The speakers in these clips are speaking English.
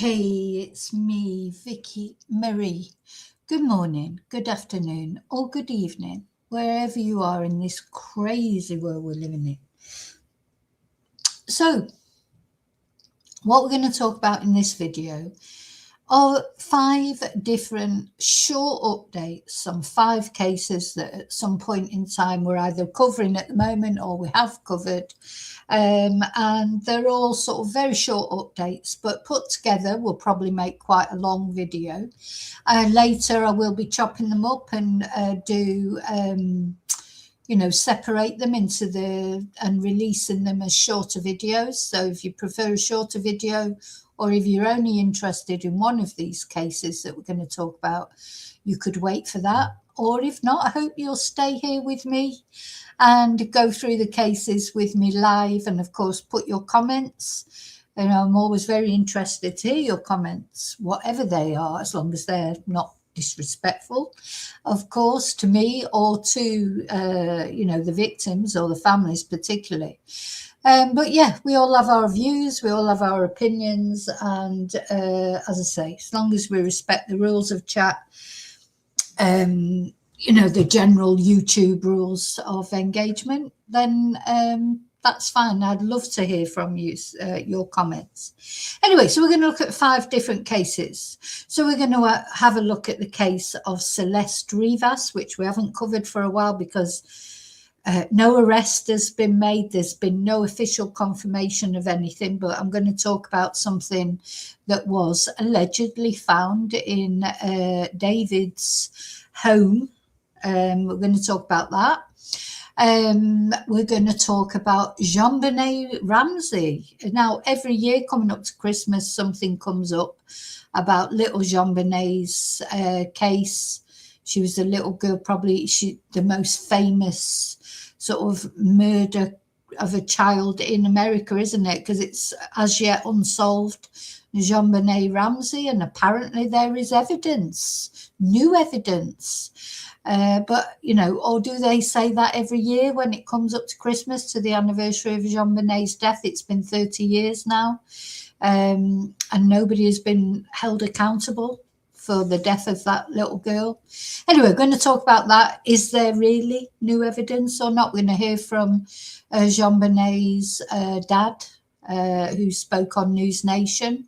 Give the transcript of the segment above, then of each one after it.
Hey, it's me, Vicky Marie. Good morning, good afternoon, or good evening, wherever you are in this crazy world we're living in. So, what we're going to talk about in this video are 5 different short updates on 5 cases that at some point in time we're either covering at the moment or we have covered. And they're all sort of very short updates, but put together will probably make quite a long video. Later I will be chopping them up and separate them and releasing them as shorter videos. So if you prefer a shorter video, or if you're only interested in one of these cases that we're going to talk about, you could wait for that. Or if not, I hope you'll stay here with me and go through the cases with me live, and of course put your comments. And I'm always very interested to hear your comments, whatever they are, as long as they're not disrespectful, of course, to me or to the victims or the families particularly. But yeah, we all have our views, we all have our opinions, and as I say, as long as we respect the rules of chat, the general YouTube rules of engagement, then that's fine. I'd love to hear from you, your comments. Anyway, so we're going to look at 5 different cases. So we're going to have a look at the case of Celeste Rivas, which we haven't covered for a while because no arrest has been made. There's been no official confirmation of anything, but I'm going to talk about something that was allegedly found in David's home. We're going to talk about that. We're going to talk about Jon Benet Ramsay. Now, every year coming up to Christmas, something comes up about little Jon Benet's case. She was a little girl, probably the most famous sort of murder of a child in America, isn't it? Because it's as yet unsolved. Jon Benet Ramsay, and apparently there is evidence, new evidence. But, or do they say that every year when it comes up to Christmas, to the anniversary of Jon Benet's death? It's been 30 years now, and nobody has been held accountable for the death of that little girl. Anyway, we're going to talk about that. Is there really new evidence or not? We're going to hear from Jon Benet's dad, who spoke on News Nation.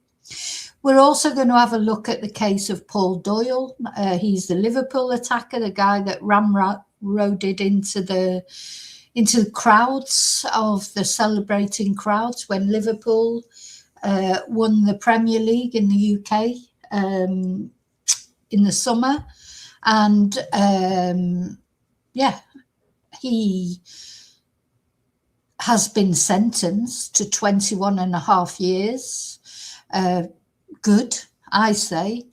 We're also going to have a look at the case of Paul Doyle. He's the Liverpool attacker, the guy that ramroded into the crowds of the celebrating crowds when Liverpool won the Premier League in the UK in the summer. And he has been sentenced to 21.5 years. Good, I say.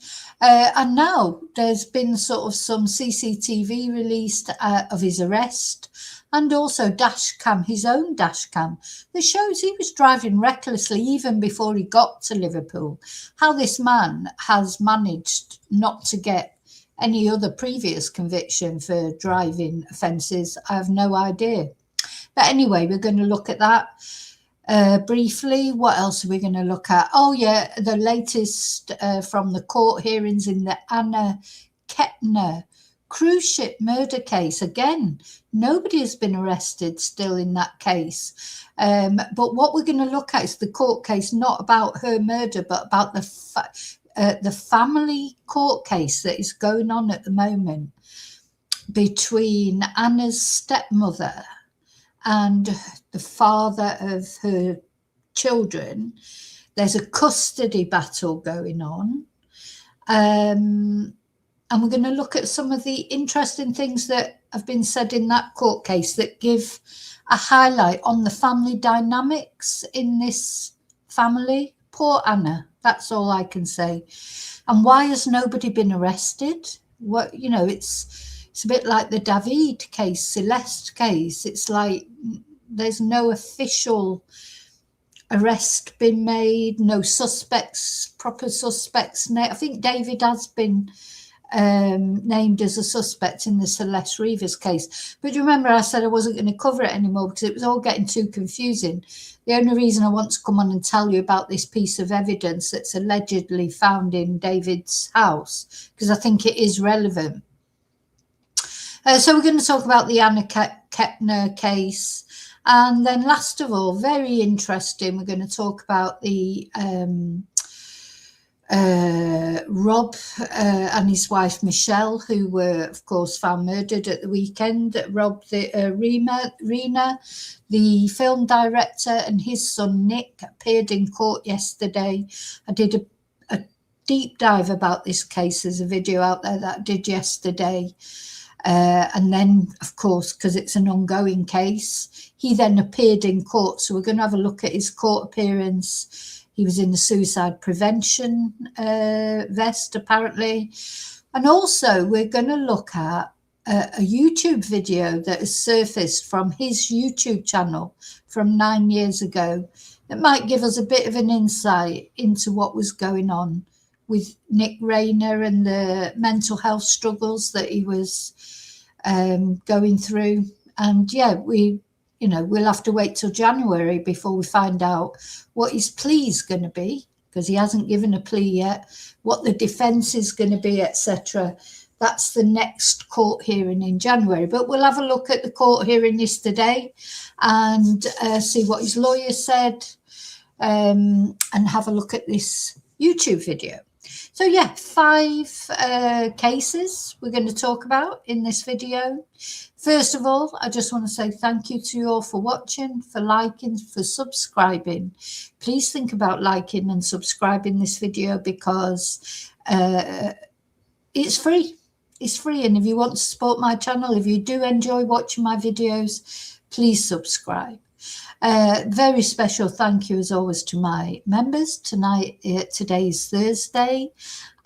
And now there's been sort of some CCTV released of his arrest, and also dashcam, his own dashcam, that shows he was driving recklessly even before he got to Liverpool. How this man has managed not to get any other previous conviction for driving offences, I have no idea. But anyway, we're going to look at that. Briefly, what else are we going to look at? Oh yeah, the latest from the court hearings in the Anna Kepner cruise ship murder case. Again, nobody has been arrested still in that case. But what we're going to look at is the court case, not about her murder, but about the family court case that is going on at the moment between Anna's stepmother and the father of her children. There's a custody battle going on. And we're going to look at some of the interesting things that have been said in that court case that give a highlight on the family dynamics in this family. Poor Anna, that's all I can say. And why has nobody been arrested? It's a bit like the David case, Celeste case. It's like there's no official arrest been made, no suspects, proper suspects. I think David has been named as a suspect in the Celeste Rivas case. But remember, I said I wasn't going to cover it anymore because it was all getting too confusing. The only reason I want to come on and tell you about this piece of evidence that's allegedly found in David's house, because I think it is relevant. So we're going to talk about the Anna Kepner case. And then last of all, very interesting, we're going to talk about the Rob and his wife Michelle, who were, of course, found murdered at the weekend. Rob, the Reiner, the film director, and his son Nick appeared in court yesterday. I did a deep dive about this case. There's a video out there that I did yesterday. And then, of course, because it's an ongoing case, he then appeared in court. So we're going to have a look at his court appearance. He was in the suicide prevention vest, apparently. And also, we're going to look at a YouTube video that has surfaced from his YouTube channel from 9 years ago that might give us a bit of an insight into what was going on with Nick Reiner and the mental health struggles that he was going through. And yeah, we'll have to wait till January before we find out what his plea is going to be, because he hasn't given a plea yet, what the defence is going to be, etc. That's the next court hearing in January. But we'll have a look at the court hearing yesterday and see what his lawyer said and have a look at this YouTube video. So yeah, 5 cases we're going to talk about in this video. First of all, I just want to say thank you to you all for watching, for liking, for subscribing. Please think about liking and subscribing this video because it's free. It's free. And if you want to support my channel, if you do enjoy watching my videos, please subscribe. Very special thank you as always to my members. Today is Thursday,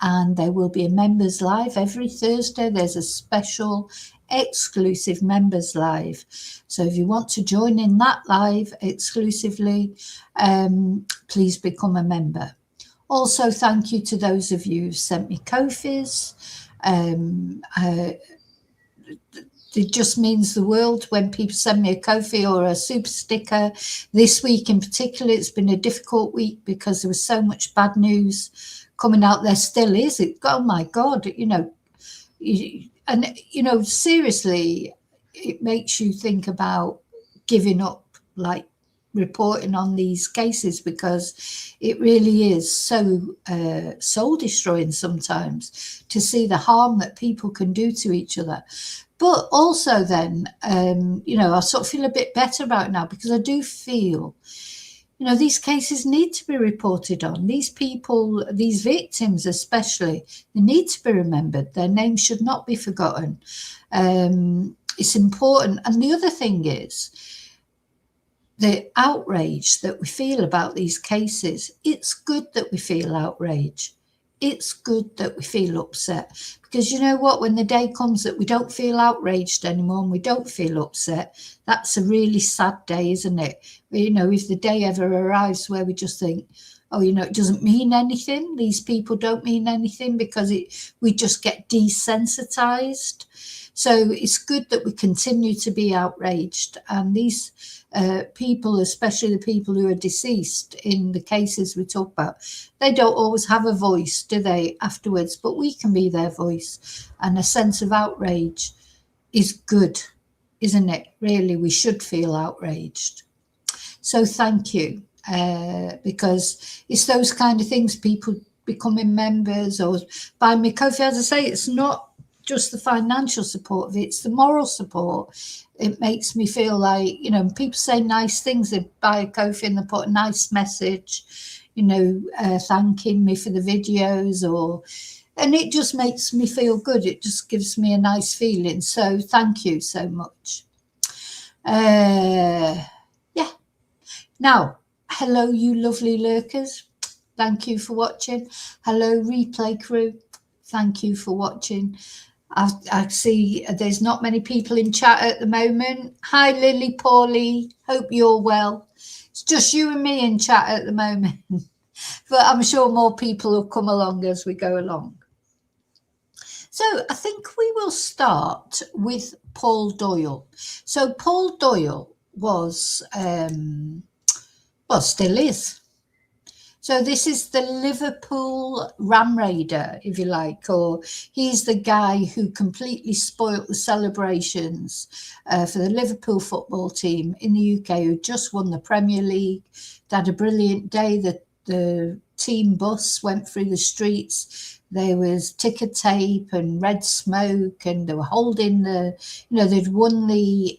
and there will be a members live every Thursday. There's a special exclusive members live, so if you want to join in that live exclusively, please become a member. Also, thank you to those of you who sent me Ko-fis. It just means the world when people send me a Ko-fi or a super sticker. This week in particular, it's been a difficult week because there was so much bad news coming out. There still is. Oh my God, seriously, it makes you think about giving up, like reporting on these cases, because it really is so soul destroying sometimes to see the harm that people can do to each other. But also then, I sort of feel a bit better about it now, because I do feel, these cases need to be reported on. These people, these victims especially, they need to be remembered. Their names should not be forgotten. It's important. And the other thing is, the outrage that we feel about these cases, it's good that we feel outrage. It's good that we feel upset, because you know what, when the day comes that we don't feel outraged anymore and we don't feel upset, that's a really sad day, isn't it? If the day ever arrives where we just think, oh, it doesn't mean anything, these people don't mean anything, because we just get desensitized. So it's good that we continue to be outraged. And these people, especially the people who are deceased in the cases we talk about, they don't always have a voice, do they, afterwards? But we can be their voice. And a sense of outrage is good, isn't it? Really, we should feel outraged. So thank you, because it's those kind of things, people becoming members or buying me Ko-fi. As I say, it's not just the financial support of it, it's the moral support. It makes me feel like, people say nice things. They buy a Ko-fi and they put a nice message, thanking me for the videos, and it just makes me feel good. It just gives me a nice feeling. So thank you so much. Yeah. Now, hello, you lovely lurkers. Thank you for watching. Hello, replay crew. Thank you for watching. I see there's not many people in chat at the moment. Hi, Lily, Paulie. Hope you're well. It's just you and me in chat at the moment. But I'm sure more people will come along as we go along. So I think we will start with Paul Doyle. So Paul Doyle was, well, still is. So this is the Liverpool Ram Raider, if you like, or he's the guy who completely spoilt the celebrations for the Liverpool football team in the UK, who just won the Premier League. They had a brilliant day. The team bus went through the streets. There was ticker tape and red smoke, and they were holding they'd won the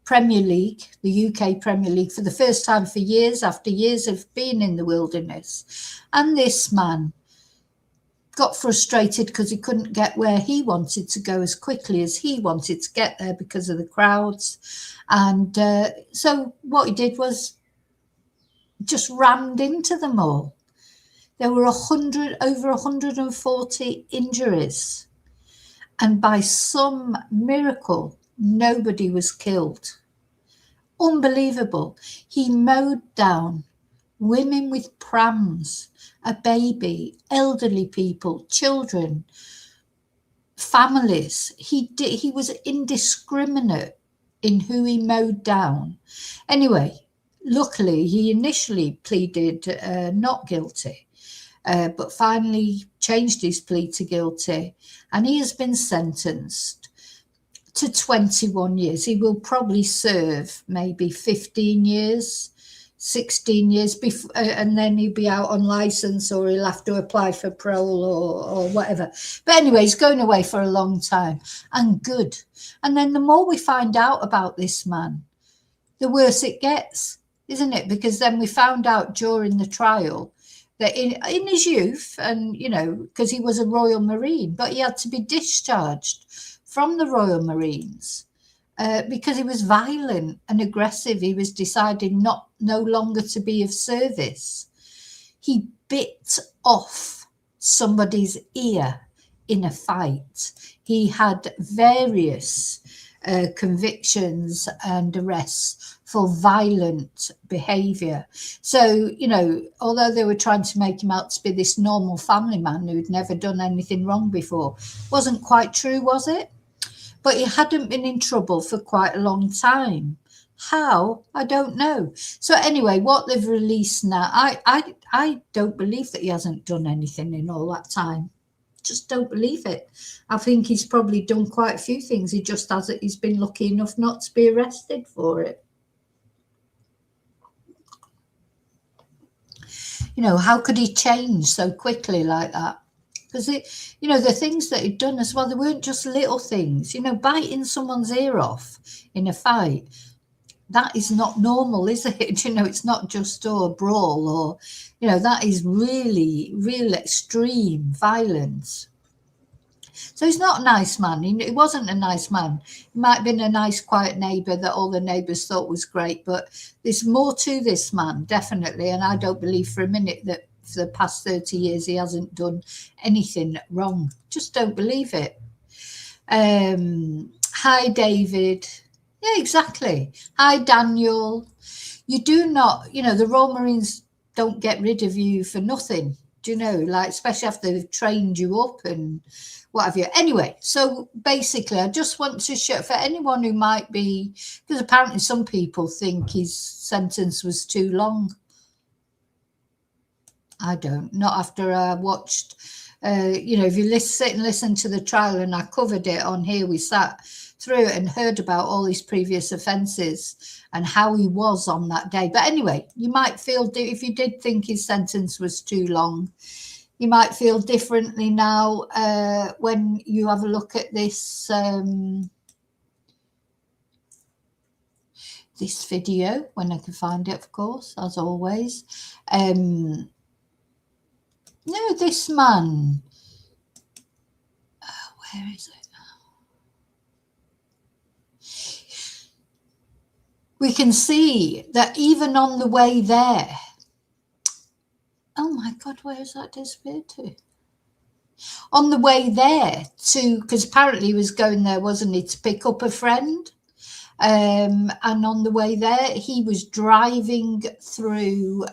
Premier League, the UK Premier League, for the first time for years, after years of being in the wilderness. And this man got frustrated because he couldn't get where he wanted to go as quickly as he wanted to get there because of the crowds. And so what he did was just rammed into them all. There were over 140 injuries. And by some miracle, nobody was killed. Unbelievable. He mowed down women with prams, a baby, elderly people, children, families. He was indiscriminate in who he mowed down. Anyway, luckily, he initially pleaded not guilty. But finally changed his plea to guilty, and he has been sentenced to 21 years. He will probably serve maybe 15 years, 16 years, before, and then he'll be out on license, or he'll have to apply for parole or whatever. But anyway, he's going away for a long time, and good. And then the more we find out about this man, the worse it gets, isn't it? Because then we found out during the trial that in his youth, and, because he was a Royal Marine, but he had to be discharged from the Royal Marines because he was violent and aggressive. He was deciding no longer to be of service. He bit off somebody's ear in a fight. He had various convictions and arrests for violent behaviour. So, although they were trying to make him out to be this normal family man who'd never done anything wrong before, wasn't quite true, was it? But he hadn't been in trouble for quite a long time. How? I don't know. So anyway, what they've released now, I don't believe that he hasn't done anything in all that time. Just don't believe it. I think he's probably done quite a few things. He just hasn't. He's been lucky enough not to be arrested for it. How could he change so quickly like that? Because the things that he'd done as well, they weren't just little things. Biting someone's ear off in a fight, that is not normal, is it? It's not just a brawl, or that is really, real extreme violence. So he's not a nice man. He wasn't a nice man. He might have been a nice, quiet neighbour that all the neighbours thought was great, but there's more to this man, definitely. And I don't believe for a minute that for the past 30 years he hasn't done anything wrong. Just don't believe it. Hi, David. Yeah, exactly. Hi, Daniel. You do not, the Royal Marines don't get rid of you for nothing. Do especially after they've trained you up and what have you. Anyway, so basically, I just want to show for anyone who might be, because apparently some people think his sentence was too long. I don't, not after I watched, if you sit and listen to the trial, and I covered it on here, we sat through it and heard about all his previous offences and how he was on that day. But anyway, you might feel, if you did think his sentence was too long, you might feel differently now when you have a look at this this video, when I can find it, of course, as always. No, this man, where is it? We can see that even on the way there, oh my God, where has that disappeared to? On the way there because apparently he was going there, wasn't he, to pick up a friend. And on the way there, he was driving through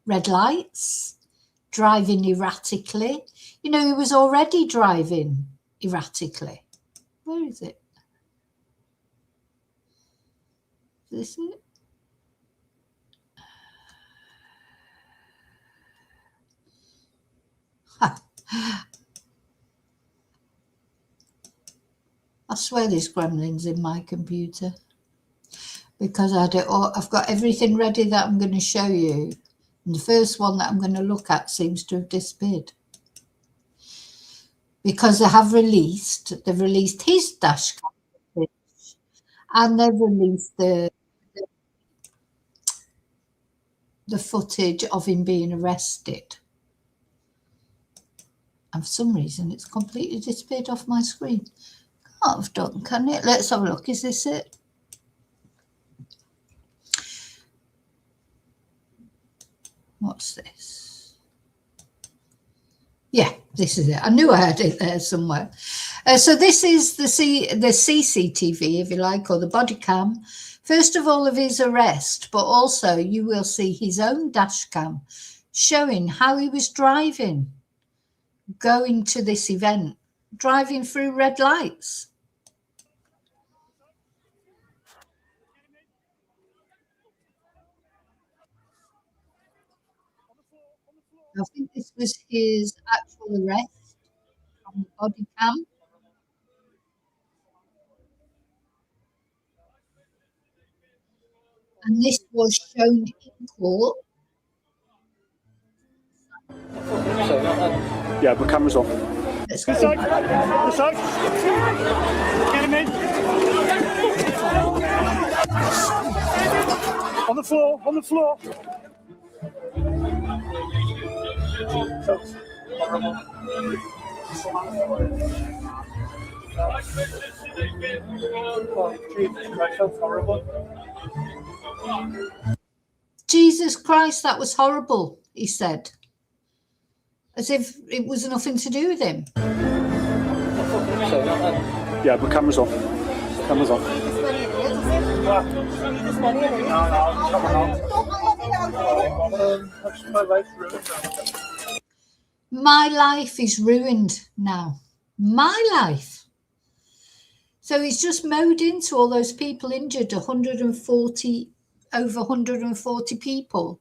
red lights, driving erratically. You know, he was already driving erratically. Where is it? Is this it? I swear there's gremlins in my computer, because I've got everything ready that I'm going to show you. And the first one that I'm going to look at seems to have disappeared. Because they've released his dashcam footage, and they've released the footage of him being arrested. And for some reason, it's completely disappeared off my screen. Can't have done, can it? Let's have a look. Is this it? What's this? Yeah, this is it. I knew I had it there somewhere. So this is the CCTV, if you like, or the body cam. First of all, of his arrest, but also you will see his own dash cam showing how he was driving, going to this event, driving through red lights. I think this was his actual arrest from the body cam. And this was shown in court. Yeah, but camera's off. Let's go. This side. Get him in. On the floor, on the floor. Jesus Christ, that was horrible, he said. As if it was nothing to do with him. Yeah, but camera's off. Camera's off. My life is ruined now. My life. So he's just mowed into all those people injured, over 140 people.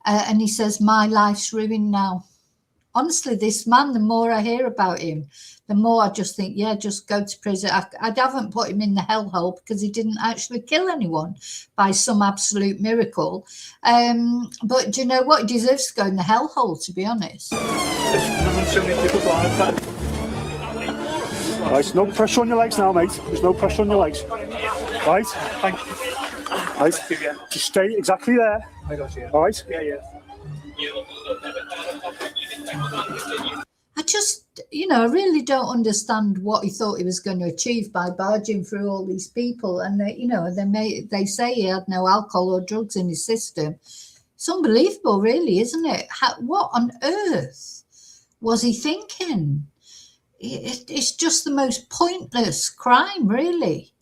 And he says, my life's ruined now. Honestly, this man, the more I hear about him, the more I just think, yeah, just go to prison. I haven't put him in the hellhole because he didn't actually kill anyone by some absolute miracle. But do you know what? He deserves to go in the hellhole, to be honest. Right, no pressure on your legs now, mate. There's no pressure on your legs. Right? Thank you. Right? Just stay exactly there. I got you. All right? Yeah. I just, I really don't understand what he thought he was going to achieve by barging through all these people. And they say he had no alcohol or drugs in his system. It's unbelievable, really, isn't it? What on earth was he thinking? It's just the most pointless crime, really.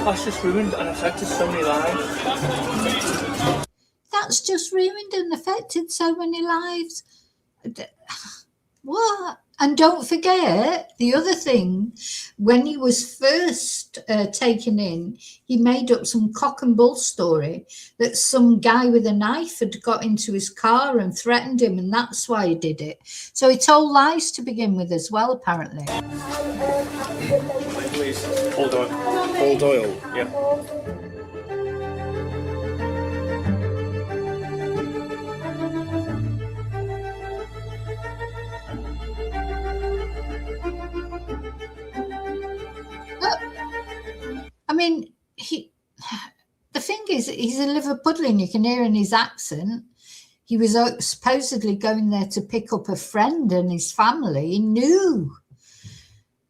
That's just ruined and affected so many lives. That's just ruined and affected so many lives. What? And don't forget the other thing, when he was first taken in, he made up some cock and bull story that some guy with a knife had got into his car and threatened him, and that's why he did it. So he told lies to begin with as well, apparently. Please, hold on. Hold Doyle, yeah. I mean, the thing is, he's a Liverpudlian. You can hear in his accent. He was supposedly going there to pick up a friend and his family. He knew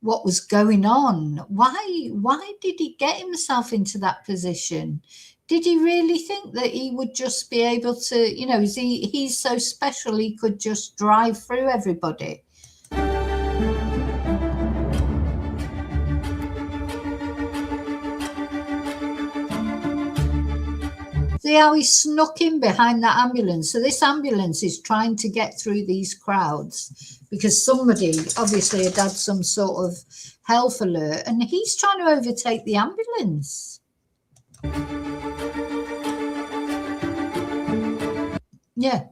what was going on. Why did he get himself into that position? Did he really think that he would just be able to, he's so special he could just drive through everybody? See how he snuck in behind that ambulance? So this ambulance is trying to get through these crowds because somebody obviously had had some sort of health alert, and he's trying to overtake the ambulance. Yeah.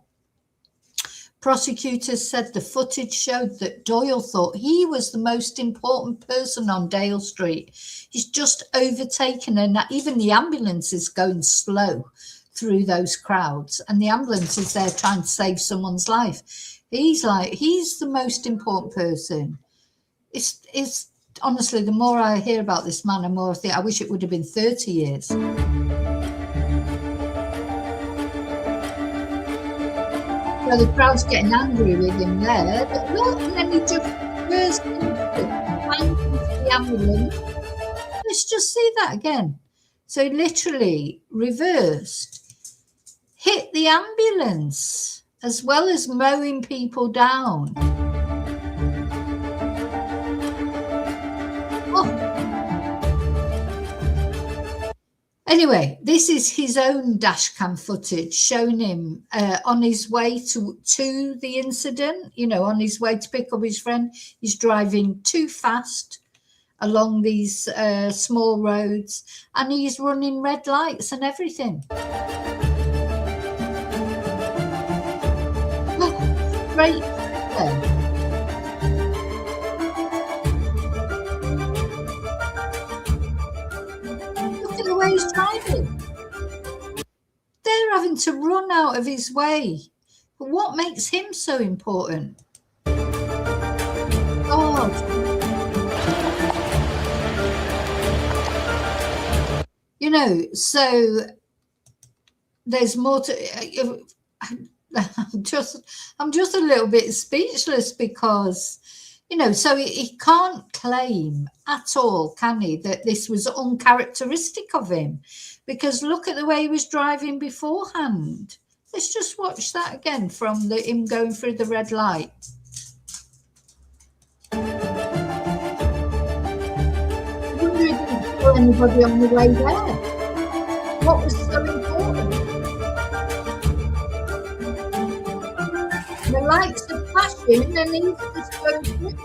Prosecutors said the footage showed that Doyle thought he was the most important person on Dale Street. He's just overtaken, and even the ambulance is going slow through those crowds, and the ambulance is there trying to save someone's life. He's the most important person. It's honestly, the more I hear about this man, the more I think I wish it would have been 30 years. So the crowd's getting angry with him there, but look, and then he just burst into the ambulance. Let's just see that again. So he literally reversed, hit the ambulance, as well as mowing people down. Oh. Anyway, this is his own dashcam footage showing him on his way to the incident, you know, on his way to pick up his friend. He's driving too fast along these small roads, and he's running red lights and everything. Look, great. He's driving. They're having to run out of his way. But what makes him so important? God. You know, so there's more to. I'm just a little bit speechless because, you know, so he can't claim at all, can he, that this was uncharacteristic of him? Because look at the way he was driving beforehand. Let's just watch that again from him going through the red light. I wonder if he saw anybody on the way there. What was so important? The lights are flashing and he's just going through.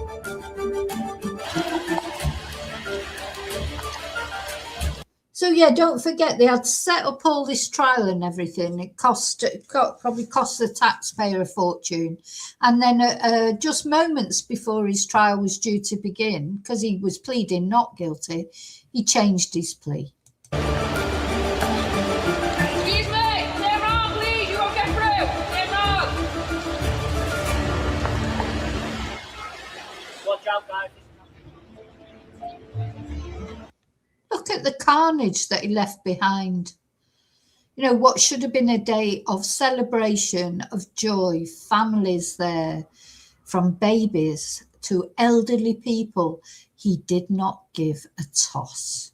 So yeah, don't forget they had set up all this trial and everything. It probably cost the taxpayer a fortune. And then just moments before his trial was due to begin, because he was pleading not guilty, he changed his plea. Excuse me, clear on, please. You won't get through. Clear on. Watch out, guys. Look at the carnage that he left behind. You know, what should have been a day of celebration, of joy, families there, from babies to elderly people. He did not give a toss.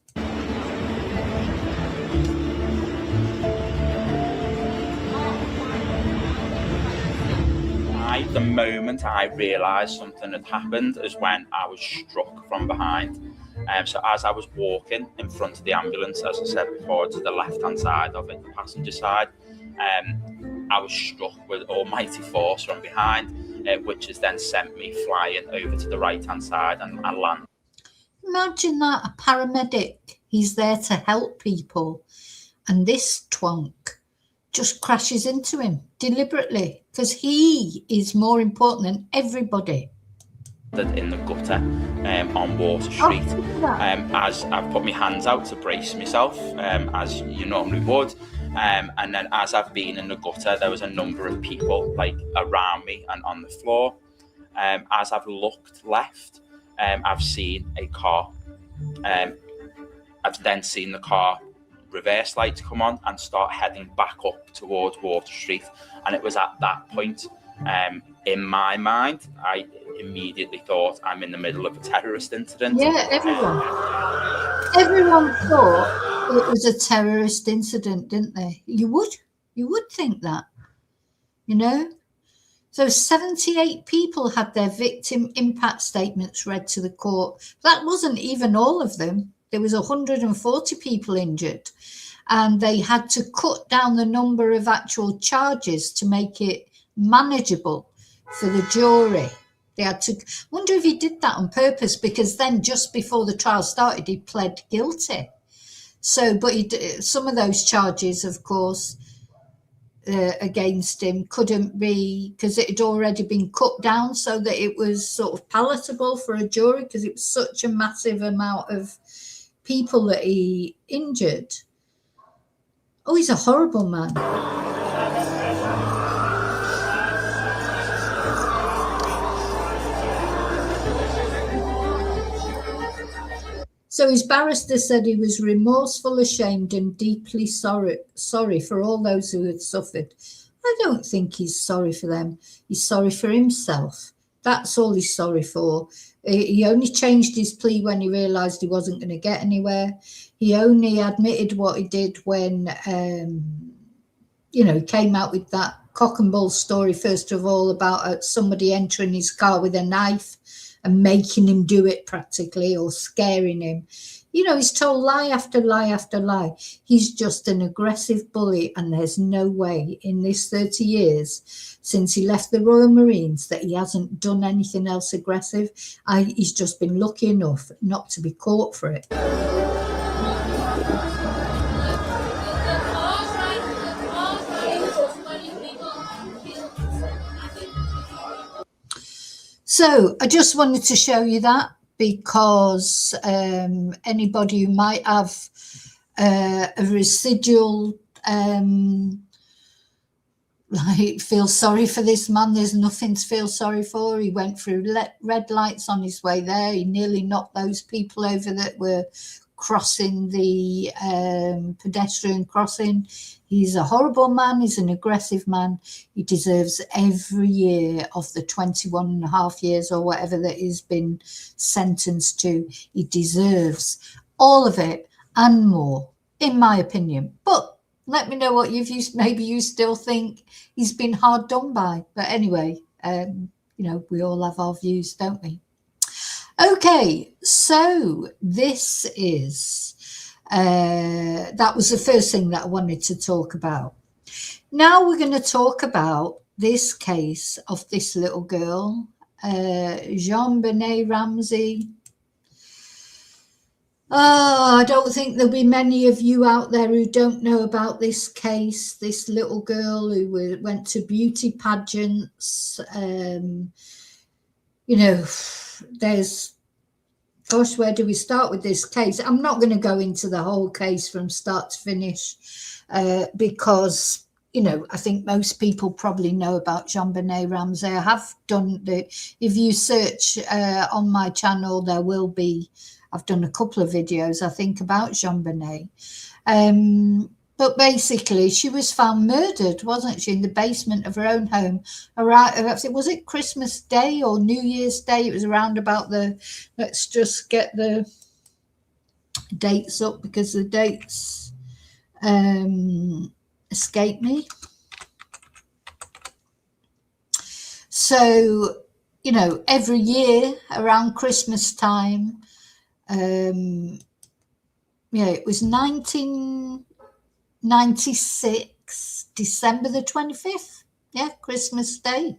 The moment I realised something had happened is when I was struck from behind. So as I was walking in front of the ambulance, as I said before, to the left-hand side of it, the passenger side, I was struck with almighty force from behind, which has then sent me flying over to the right-hand side and land. Imagine that, a paramedic. He's there to help people. And this twonk just crashes into him deliberately because he is more important than everybody. In the gutter on Water Street, as I've put my hands out to brace myself, as you normally would, and then as I've been in the gutter, there was a number of people like around me and on the floor. As I've looked left, I've seen a car. I've then seen the car reverse lights come on and start heading back up towards Water Street, and it was at that point, in my mind, I immediately thought I'm in the middle of a terrorist incident. Yeah, everyone thought it was a terrorist incident, didn't they? You would think that, you know. So 78 people had their victim impact statements read to the court. That wasn't even all of them. There was 140 people injured. and they had to cut down the number of actual charges to make it manageable for the jury. They had to, wonder if he did that on purpose, because then just before the trial started, he pled guilty. So, but some of those charges, of course, against him couldn't be, because it had already been cut down so that it was sort of palatable for a jury, because it was such a massive amount of people that he injured. Oh, he's a horrible man. So his barrister said he was remorseful, ashamed, and deeply sorry for all those who had suffered. I don't think he's sorry for them. He's sorry for himself. That's all he's sorry for. He only changed his plea when he realised he wasn't going to get anywhere. He only admitted what he did when, he came out with that cock and bull story, first of all, about somebody entering his car with a knife and making him do it practically, or scaring him. He's told lie after lie after lie. He's just an aggressive bully, and there's no way in this 30 years since he left the Royal Marines that he hasn't done anything else aggressive. He's just been lucky enough not to be caught for it. So I just wanted to show you that, because anybody who might have a residual feel sorry for this man, there's nothing to feel sorry for. He went through red lights on his way there. He nearly knocked those people over that were crossing the pedestrian crossing. He's a horrible man. He's an aggressive man. He deserves every year of the 21 and a half years or whatever that he's been sentenced to. He deserves all of it and more, in my opinion. But let me know what you've used. Maybe you still think he's been hard done by. But anyway, we all have our views, don't we? Okay, so this is, that was the first thing that I wanted to talk about. Now we're going to talk about this case of this little girl, Jon Benet Ramsay. Oh, I don't think there'll be many of you out there who don't know about this case, this little girl who went to beauty pageants. Gosh, where do we start with this case? I'm not going to go into the whole case from start to finish because, I think most people probably know about Jon Benet Ramsay. I have done if you search on my channel, there will be, I've done a couple of videos, I think, about Jon Benet. But basically, she was found murdered, wasn't she, in the basement of her own home. Was it Christmas Day or New Year's Day? It was around about let's just get the dates up because the dates escape me. So, every year around Christmas time, it was 1996, December the 25th. Yeah, Christmas Day.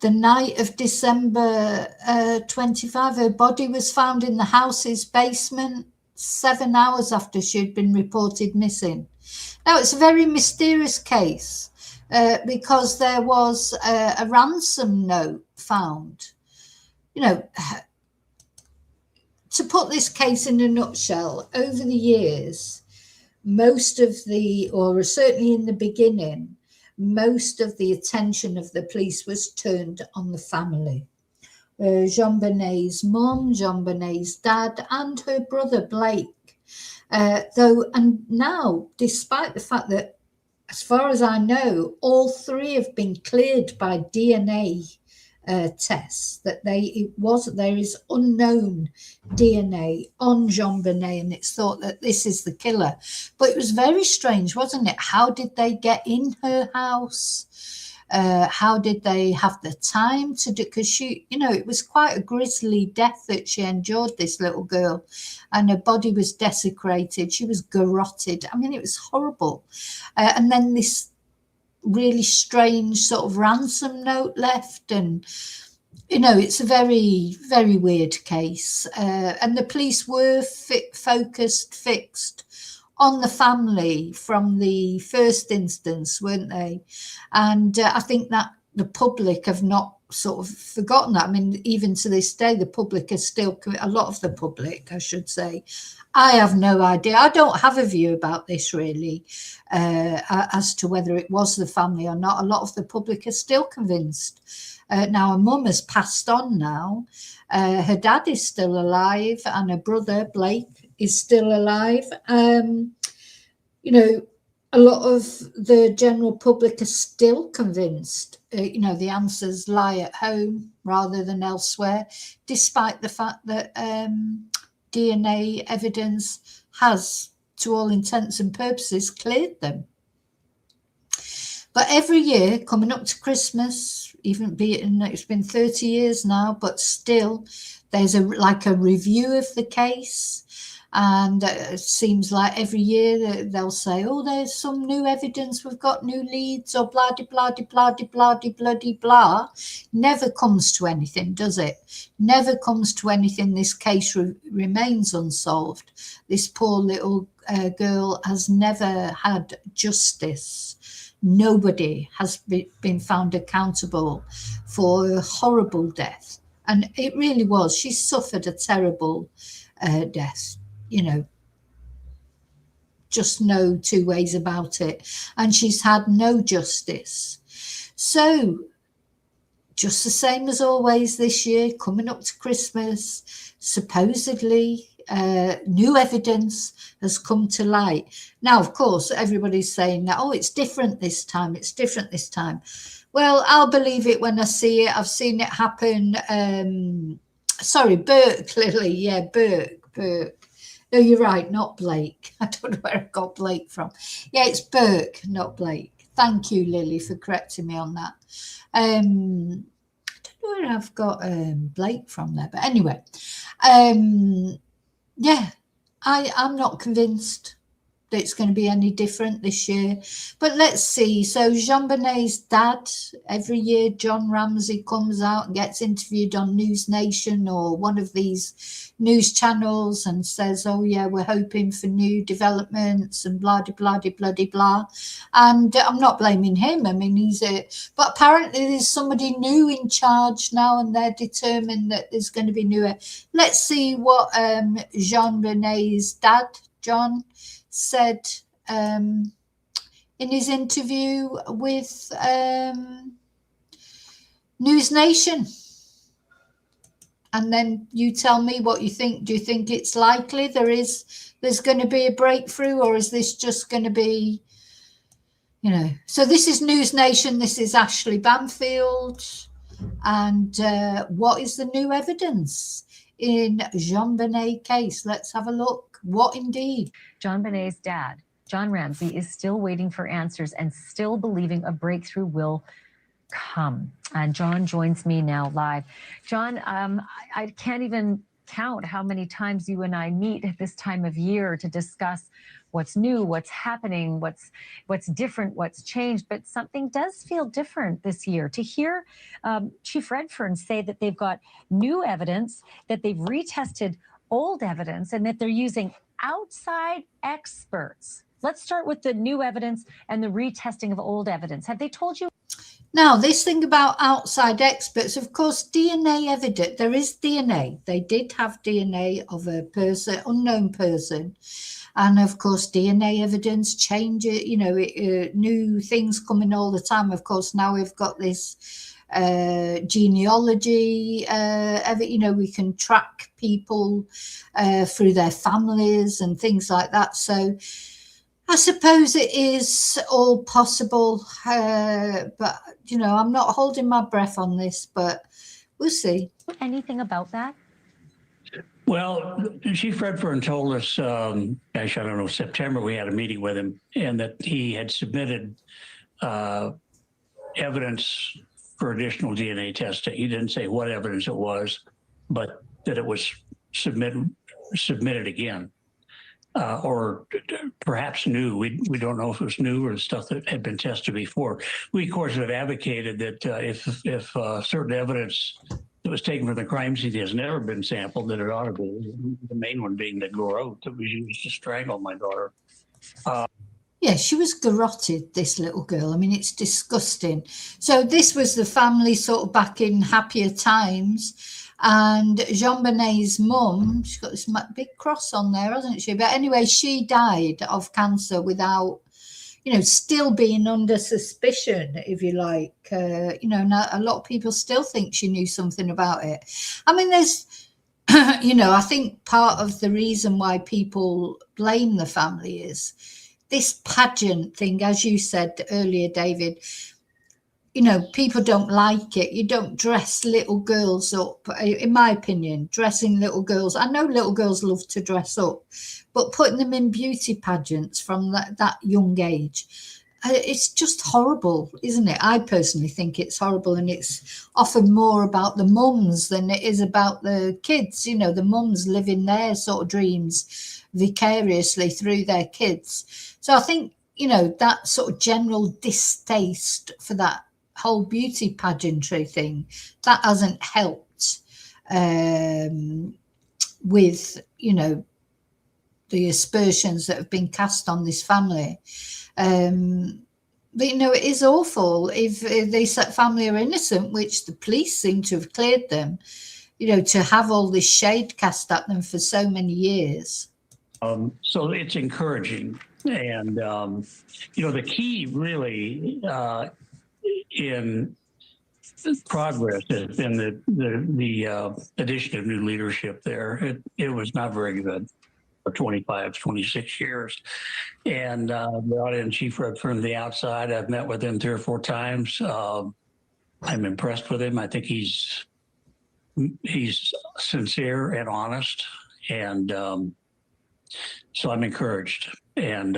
The night of December 25, her body was found in the house's basement 7 hours after she'd been reported missing. Now, it's a very mysterious case because there was a ransom note found. To put this case in a nutshell, over the years, most of or certainly in the beginning, most of the attention of the police was turned on the family. Jon Benet's mum, Jon Benet's dad, and her brother Blake. And now, despite the fact that, as far as I know, all three have been cleared by DNA tests, that there is unknown DNA on Jon Benet, and it's thought that this is the killer. But it was very strange, wasn't it? How did they get in her house? How did they have the time to do? Because she, you know, it was quite a grisly death that she endured, this little girl, and her body was desecrated. She was garroted. I mean, it was horrible. And then this really strange sort of ransom note left, and you know, it's a very, very weird case. And the police were fixed on the family from the first instance, weren't they? And I think that the public have not sort of forgotten that. I mean, even to this day, the public is still, a lot of the public, I should say, I have no idea. I don't have a view about this really, as to whether it was the family or not. A lot of the public are still convinced. Now, her mum has passed on now. Her dad is still alive, and her brother, Blake, is still alive. You know, a lot of the general public are still convinced, you know, the answers lie at home rather than elsewhere, despite the fact that DNA evidence has, to all intents and purposes, cleared them. But every year, coming up to Christmas, even be it, it's been 30 years now, but still, there's like a review of the case. And it seems like every year they'll say, oh, there's some new evidence, we've got new leads, or blah, de, blah, de, blah, de, blah, de, bloody, blah. Never comes to anything, does it? Never comes to anything. This case remains unsolved. This poor little girl has never had justice. Nobody has been found accountable for a horrible death. And it really was. She suffered a terrible death, you know, just no two ways about it. And she's had no justice. So just the same as always this year, coming up to Christmas, supposedly new evidence has come to light. Now, of course, everybody's saying that, oh, it's different this time. It's different this time. Well, I'll believe it when I see it. I've seen it happen. Sorry, Burke, Lily. Yeah, Burke. No, you're right, not Blake. I don't know where I got Blake from. Yeah, it's Burke, not Blake. Thank you, Lily, for correcting me on that. I don't know where I've got Blake from there. But anyway, yeah, I'm not convinced that it's going to be any different this year. But let's see. So Jon Benet's dad, every year Jon Ramsay comes out and gets interviewed on News Nation or one of these news channels and says, oh yeah, we're hoping for new developments and blah, blah, blah, blah, blah. And I'm not blaming him. I mean, but apparently there's somebody new in charge now and they're determined that there's going to be new. Let's see what Jon Benet's dad, John, said in his interview with News Nation. And then you tell me what you think. Do you think it's likely there's going to be a breakthrough, or is this just going to be, you know? So this is News Nation. This is Ashley Banfield. And what is the new evidence in Jon Benet case? Let's have a look. What indeed? Jon Benet's dad, Jon Ramsay, is still waiting for answers and still believing a breakthrough will come. And Jon joins me now live. Jon, I can't even count how many times you and I meet at this time of year to discuss what's new, what's happening, what's different, what's changed. But something does feel different this year. To hear Chief Redfern say that they've got new evidence, that they've retested old evidence, and that they're using outside experts. Let's start with the new evidence and the retesting of old evidence. Have they told you? Now, this thing about outside experts, of course, DNA evidence, there is DNA. They did have DNA of a person, unknown person. And of course, DNA evidence changes, you know, new things coming all the time. Of course, now we've got this genealogy, you know, we can track people through their families and things like that. So I suppose it is all possible, but, you know, I'm not holding my breath on this, but we'll see. Anything about that? Well, Chief Redfern told us, gosh, I don't know, September, we had a meeting with him, and that he had submitted evidence for additional DNA testing. He didn't say what evidence it was, but that it was submitted again. Or perhaps new. We don't know if it was new or stuff that had been tested before. We, of course, have advocated that if certain evidence that was taken from the crime scene has never been sampled, that it ought to be. The main one being the garrote that was used to strangle my daughter. Yeah, she was garroted, this little girl. I mean, it's disgusting. So this was the family sort of back in happier times. And Jon Benet's mum, she's got this big cross on there, hasn't she? But anyway, she died of cancer without, still being under suspicion, if you like. Now a lot of people still think she knew something about it. I mean, there's, I think part of the reason why people blame the family is this pageant thing, as you said earlier, David. People don't like it. You don't dress little girls up, in my opinion, dressing little girls. I know little girls love to dress up, but putting them in beauty pageants from that young age, it's just horrible, isn't it? I personally think it's horrible, and it's often more about the mums than it is about the kids. The mums living their sort of dreams vicariously through their kids. So I think, that sort of general distaste for that whole beauty pageantry thing, that hasn't helped with the aspersions that have been cast on this family. But it is awful if they said family are innocent, which the police seem to have cleared them, to have all this shade cast at them for so many years. So it's encouraging, and the key really in progress has been the addition of new leadership there. It was not very good for 25, 26 years. And brought in Chief Red from the outside. I've met with him 3 or 4 times. I'm impressed with him. I think he's sincere and honest. And so I'm encouraged. And,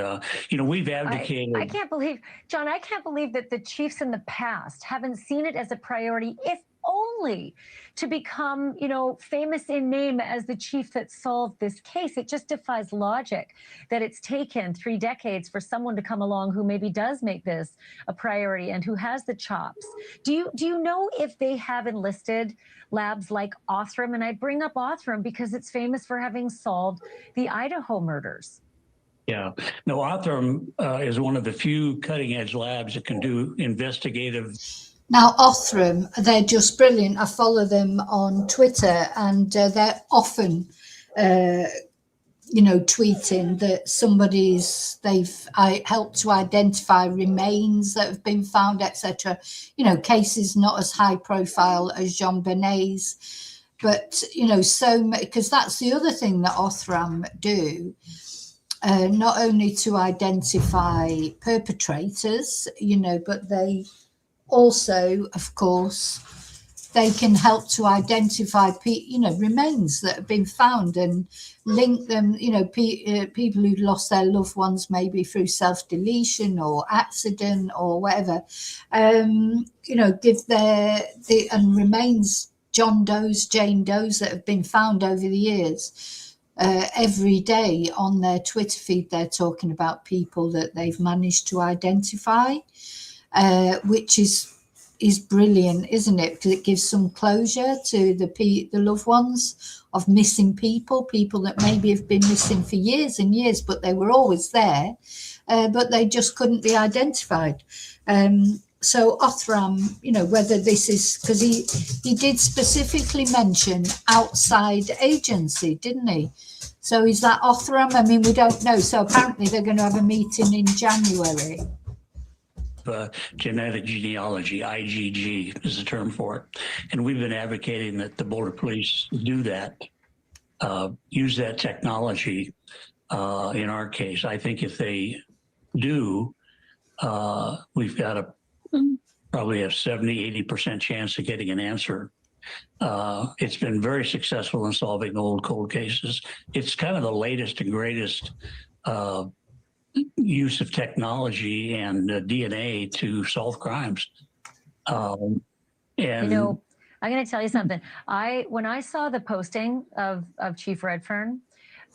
we've advocated. I can't believe, John, I can't believe that the chiefs in the past haven't seen it as a priority, if only to become, famous in name as the chief that solved this case. It just defies logic that it's taken 3 decades for someone to come along who maybe does make this a priority and who has the chops. Do you know if they have enlisted labs like Othram? And I bring up Othram because it's famous for having solved the Idaho murders. Yeah, no, Othram is one of the few cutting-edge labs that can do investigative. Now, Othram, they're just brilliant. I follow them on Twitter, and they're often, tweeting that they've helped to identify remains that have been found, etc. Cases not as high profile as Jon Benet's, but, because that's the other thing that Othram do. Not only to identify perpetrators, but they also, of course, they can help to identify, remains that have been found and link them, people who've lost their loved ones, maybe through self-deletion or accident or whatever, give and remains, John Does, Jane Does that have been found over the years. Every day on their Twitter feed, they're talking about people that they've managed to identify, which is brilliant, isn't it? Because it gives some closure to the loved ones of missing people that maybe have been missing for years and years, but they were always there, but they just couldn't be identified. So Othram, whether this is because he did specifically mention outside agency, didn't he? So is that Othram? I mean, we don't know. So apparently they're going to have a meeting in January. Genetic genealogy, IgG is the term for it. And we've been advocating that the Border Police do that, use that technology in our case. I think if they do, we've got a probably a 70-80% chance of getting an answer. It's been very successful in solving old cold cases. It's kind of the latest and greatest use of technology and DNA to solve crimes. And You know, I'm going to tell you something. When I saw the posting of Chief Redfern,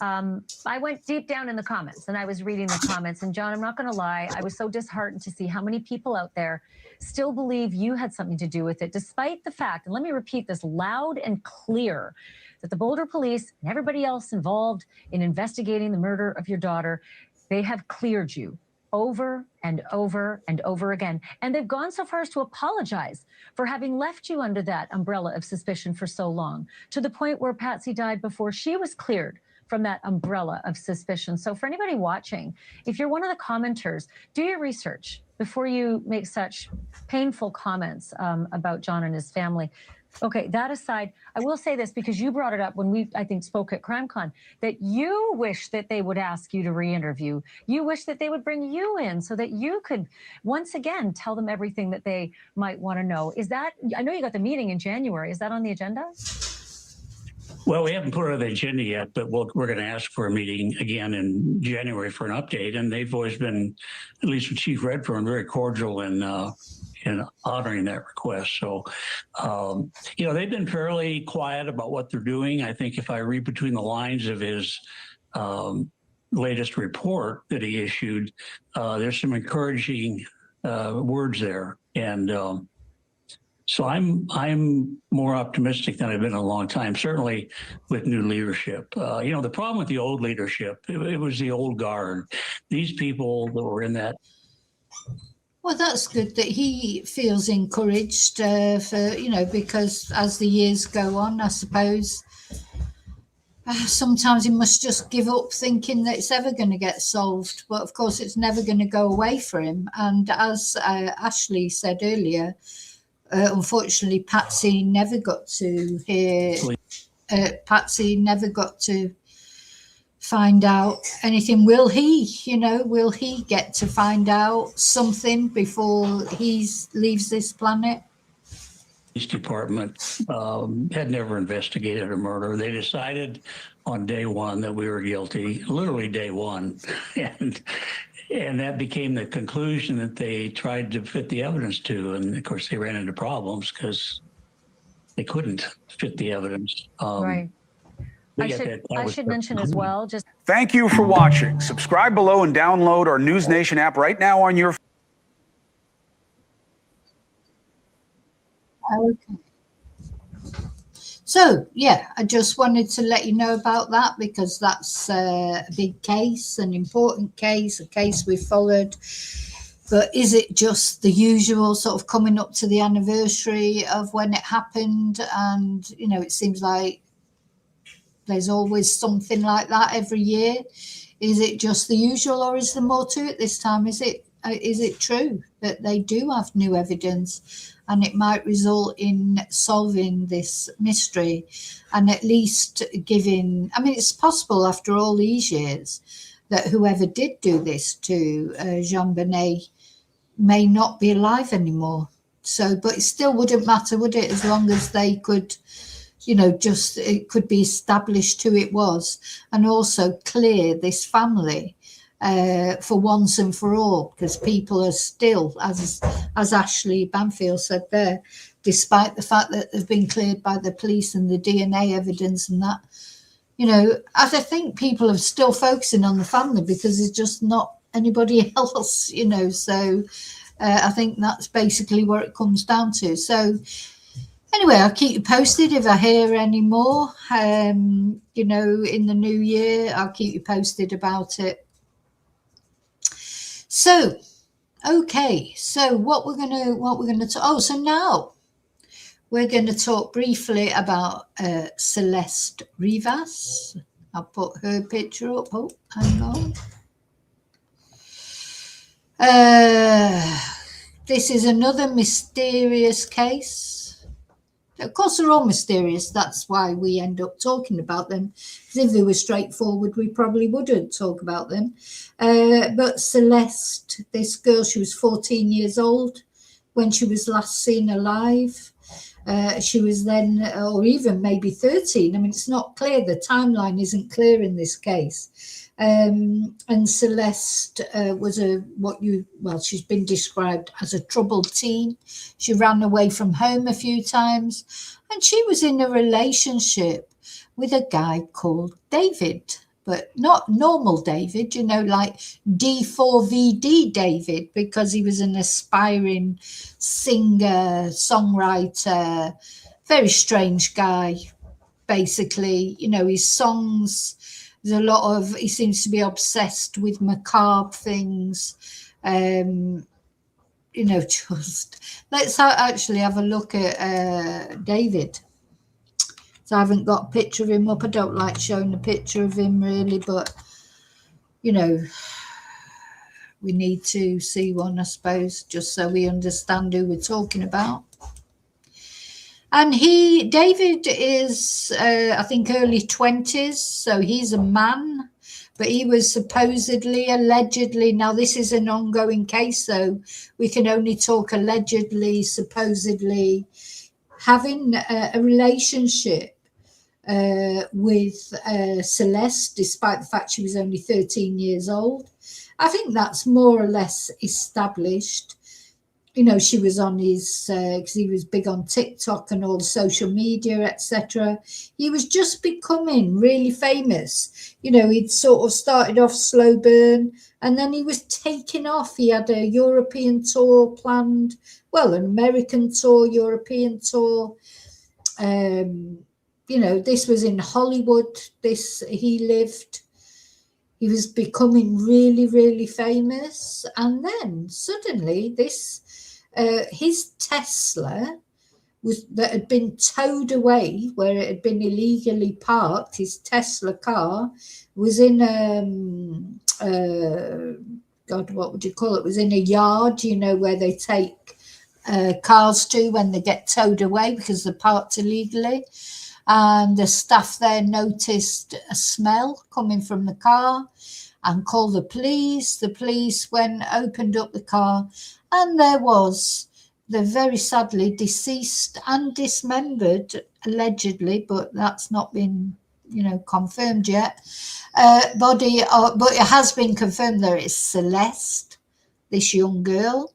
I went deep down in the comments and I was reading the comments. And John, I'm not going to lie, I was so disheartened to see how many people out there still believe you had something to do with it, despite the fact, and let me repeat this loud and clear, that the Boulder police and everybody else involved in investigating the murder of your daughter, they have cleared you over and over and over again. And they've gone so far as to apologize for having left you under that umbrella of suspicion for so long, to the point where Patsy died before she was cleared from that umbrella of suspicion. So for anybody watching, if you're one of the commenters, do your research before you make such painful comments about Jon and his family. Okay, that aside, I will say this because you brought it up when we, I think, spoke at CrimeCon, that you wish that they would ask you to re-interview. You wish that they would bring you in so that you could, once again, tell them everything that they might want to know. Is that, I know you got the meeting in January. Is that on the agenda? Well, we haven't put it on the agenda yet, but we're going to ask for a meeting again in January for an update. And they've always been, at least with Chief Redfern, very cordial in honoring that request. So, you know, they've been fairly quiet about what they're doing. I think if I read between the lines of his latest report that he issued, there's some encouraging words there. And so I'm more optimistic than I've been in a long time, certainly with new leadership. You know, the problem with the old leadership, it was the old guard. These people that were in that. Well, that's good that he feels encouraged for, you know, because as the years go on, I suppose sometimes he must just give up thinking that it's ever going to get solved. But of course, it's never going to go away for him. And as Ashley said earlier, unfortunately, Patsy never got to hear. Patsy never got to find out anything. Will he get to find out something before he leaves this planet? Police department had never investigated a murder. They decided on day one that we were guilty, literally day one. And that became the conclusion that they tried to fit the evidence to. And of course, they ran into problems because they couldn't fit the evidence. Right. I should mention as well, just thank you for watching. Subscribe below and download our News Nation app right now on your Okay. So, yeah, I just wanted to let you know about that because that's a big case, an important case, a case we've followed. But is it just the usual sort of coming up to the anniversary of when it happened? And, you know, it seems like there's always something like that every year. Is it just the usual or is there more to it this time? Is it true that they do have new evidence and it might result in solving this mystery and at least giving, I mean, it's possible after all these years that whoever did do this to Jon Benet may not be alive anymore. So, but it still wouldn't matter, would it? As long as they could, you know, just it could be established who it was and also clear this family for once and for all, because people are still, as Ashley Banfield said there, despite the fact that they've been cleared by the police and the DNA evidence and that, you know, I think people are still focusing on the family because there's just not anybody else, you know. So I think that's basically where it comes down to. So anyway, I'll keep you posted if I hear any more, you know, in the new year. I'll keep you posted about it. So, okay, so what we're gonna talk. Oh, so now we're going to talk briefly about Celeste Rivas. I'll put her picture up. Oh, hang on. This is another mysterious case. Of course, they're all mysterious. That's why we end up talking about them. Because if they were straightforward, we probably wouldn't talk about them. But Celeste, this girl, she was 14 years old when she was last seen alive. She was then, or even maybe 13. I mean, it's not clear. The timeline isn't clear in this case. And Celeste she's been described as a troubled teen. She ran away from home a few times, and she was in a relationship with a guy called David, but not normal David, like D4VD David, because he was an aspiring singer, songwriter, very strange guy, basically. His songs, there's a lot of, he seems to be obsessed with macabre things. Just let's actually have a look at David. So I haven't got a picture of him up. I don't like showing a picture of him really, but we need to see one, I suppose, just so we understand who we're talking about. And David is, I think, early 20s, so he's a man, but he was allegedly, now this is an ongoing case, so we can only talk allegedly, supposedly, having a relationship with Celeste, despite the fact she was only 13 years old. I think that's more or less established. She was on his, because he was big on TikTok and all the social media, etc. He was just becoming really famous. He'd sort of started off slow burn, and then he was taking off. He had a European tour planned, an American tour, European tour. This was in Hollywood. He lived. He was becoming really, really famous, and then suddenly his Tesla that had been towed away, where it had been illegally parked. His Tesla car was in what would you call it? Was in a yard, where they take cars to when they get towed away because they're parked illegally. And the staff there noticed a smell coming from the car and called the police. The police opened up the car, and there was the very sadly deceased and dismembered, allegedly, but that's not been, confirmed yet, body. But it has been confirmed there is Celeste, this young girl.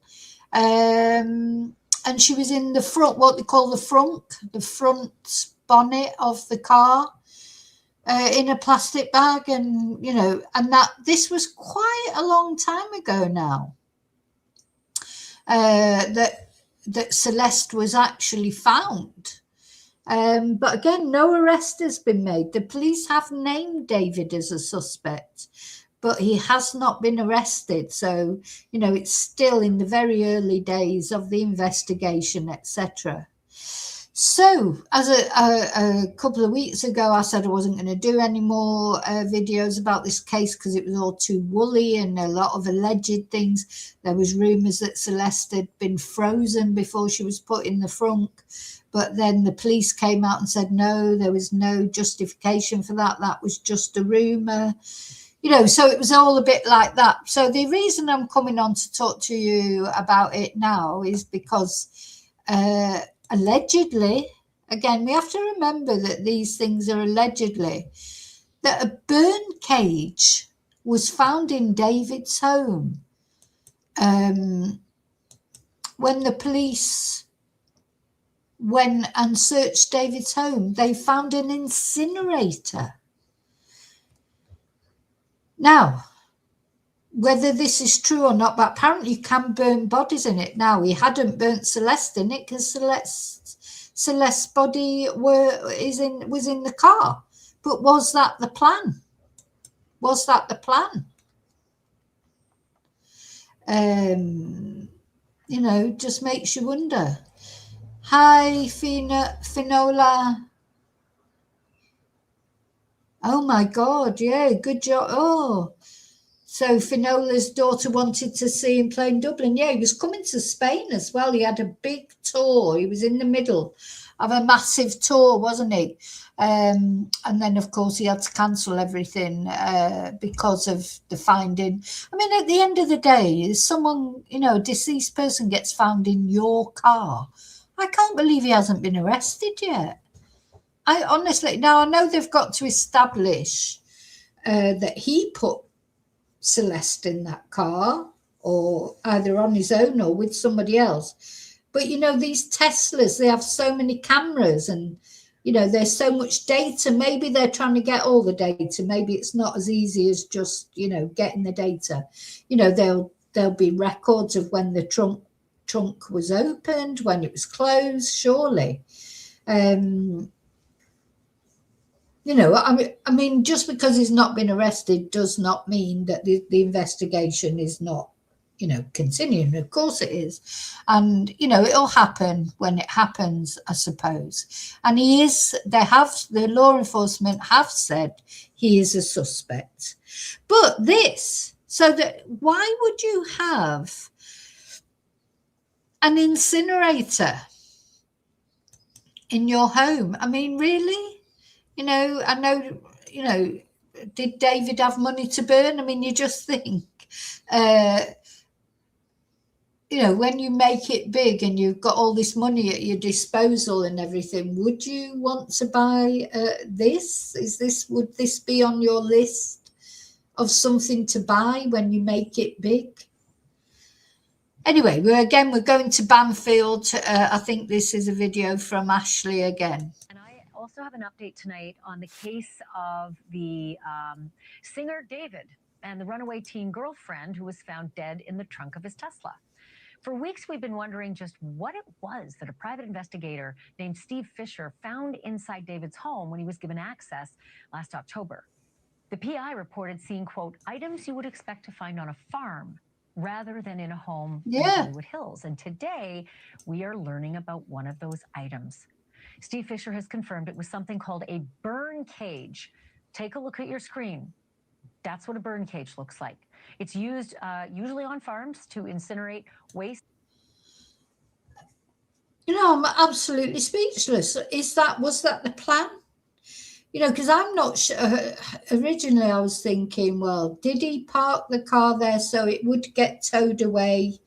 And she was in the front, what they call the front bonnet of the car, in a plastic bag, and that this was quite a long time ago now, that Celeste was actually found, but again, no arrest has been made. The police have named David as a suspect, but he has not been arrested. So it's still in the very early days of the investigation, etc. So, as a couple of weeks ago, I said I wasn't going to do any more videos about this case because it was all too woolly and a lot of alleged things. There was rumours that Celeste had been frozen before she was put in the frunk, but then the police came out and said no, there was no justification for that. That was just a rumour. So it was all a bit like that. So the reason I'm coming on to talk to you about it now is because allegedly, again, we have to remember that these things are allegedly, that a burn cage was found in David's home. When the police went and searched David's home, they found an incinerator. Now, whether this is true or not, but apparently you can burn bodies in it. Now, he hadn't burnt Celeste in it because Celeste's body was in the car. But was that the plan? Was that the plan? Just makes you wonder. Hi, Finola. Oh my God, yeah, good job. Oh. So Finola's daughter wanted to see him play in Dublin. Yeah, he was coming to Spain as well. He had a big tour. He was in the middle of a massive tour, wasn't he? And then, of course, he had to cancel everything because of the finding. I mean, at the end of the day, someone, a deceased person gets found in your car. I can't believe he hasn't been arrested yet. I honestly, now I know they've got to establish that he put Celeste in that car, or either on his own or with somebody else. But, you know, these Teslas, they have so many cameras and, you know, there's so much data. Maybe they're trying to get all the data. Maybe it's not as easy as just, you know, getting the data. You know, there'll be records of when the trunk was opened, when it was closed, surely. You know, I mean, just because he's not been arrested does not mean that the investigation is not, you know, continuing. Of course it is. And, you know, it'll happen when it happens, I suppose. And the law enforcement have said he is a suspect. But why would you have an incinerator in your home? I mean, really? You know, I know, you know, did David have money to burn? I mean, you just think, you know, when you make it big and you've got all this money at your disposal and everything, would you want to buy this? Would this be on your list of something to buy when you make it big? Anyway, we're going to Banfield. I think this is a video from Ashley again. Also have an update tonight on the case of the singer David and the runaway teen girlfriend who was found dead in the trunk of his Tesla. For weeks, we've been wondering just what it was that a private investigator named Steve Fisher found inside David's home when he was given access last October. The PI reported seeing, quote, items you would expect to find on a farm rather than in a home in the Hollywood Hills. And today, we are learning about one of those items. Steve Fisher has confirmed it was something called a burn cage. Take a look at your screen. That's what a burn cage looks like. It's used usually on farms to incinerate waste. You know, I'm absolutely speechless. Was that the plan? You know, because I'm not sure. Originally, I was thinking, well, did he park the car there so it would get towed away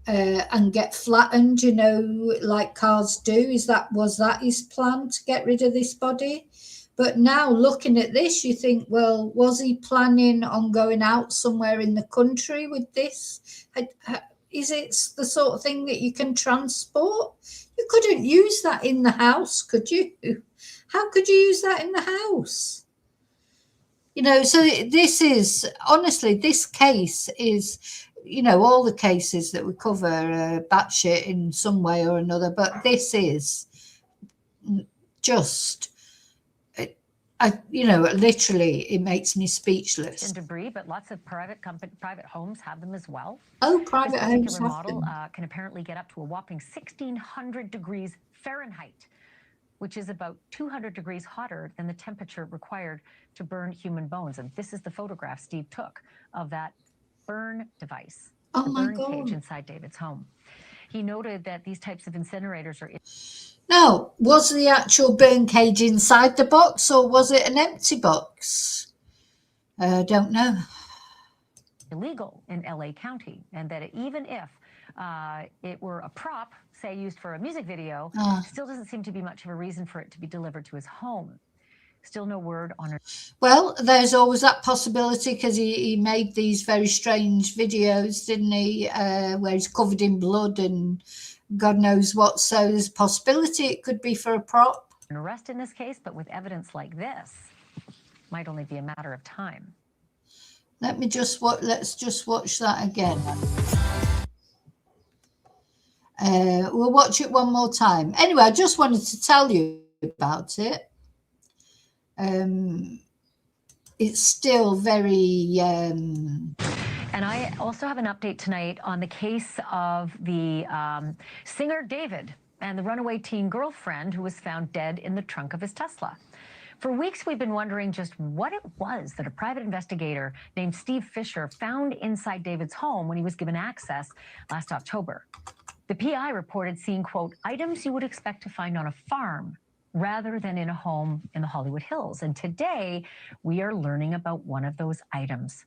and get flattened, you know, like cars do? Was that his plan, to get rid of this body? But now looking at this, you think, well, was he planning on going out somewhere in the country with this? Is it the sort of thing that you can transport? You couldn't use that in the house, could you? How could you use that in the house? You know, so this is, honestly, this case is, you know, all the cases that we cover are batshit in some way or another, but this is just, you know, literally, it makes me speechless. And debris, but lots of private homes have them as well. Oh, private homes this particular model can apparently get up to a whopping 1,600 degrees Fahrenheit, which is about 200 degrees hotter than the temperature required to burn human bones. And this is the photograph Steve took of that burn device, the burn cage inside David's home. He noted that these types of incinerators are... Now, was the actual burn cage inside the box, or was it an empty box? Don't know. Illegal in LA County, and that even if it were a prop, say used for a music video, still doesn't seem to be much of a reason for it to be delivered to his home. Still no word on it. Well, there's always that possibility, because he made these very strange videos, didn't he, where he's covered in blood and God knows what. So there's a possibility it could be for a prop. An arrest in this case, but with evidence like this, might only be a matter of time. Let's just watch that again. We'll watch it one more time. Anyway, I just wanted to tell you about it. It's still very... And I also have an update tonight on the case of the singer David and the runaway teen girlfriend who was found dead in the trunk of his Tesla. For weeks, we've been wondering just what it was that a private investigator named Steve Fisher found inside David's home when he was given access last October. The PI reported seeing, quote, items you would expect to find on a farm rather than in a home in the Hollywood Hills. And today, we are learning about one of those items.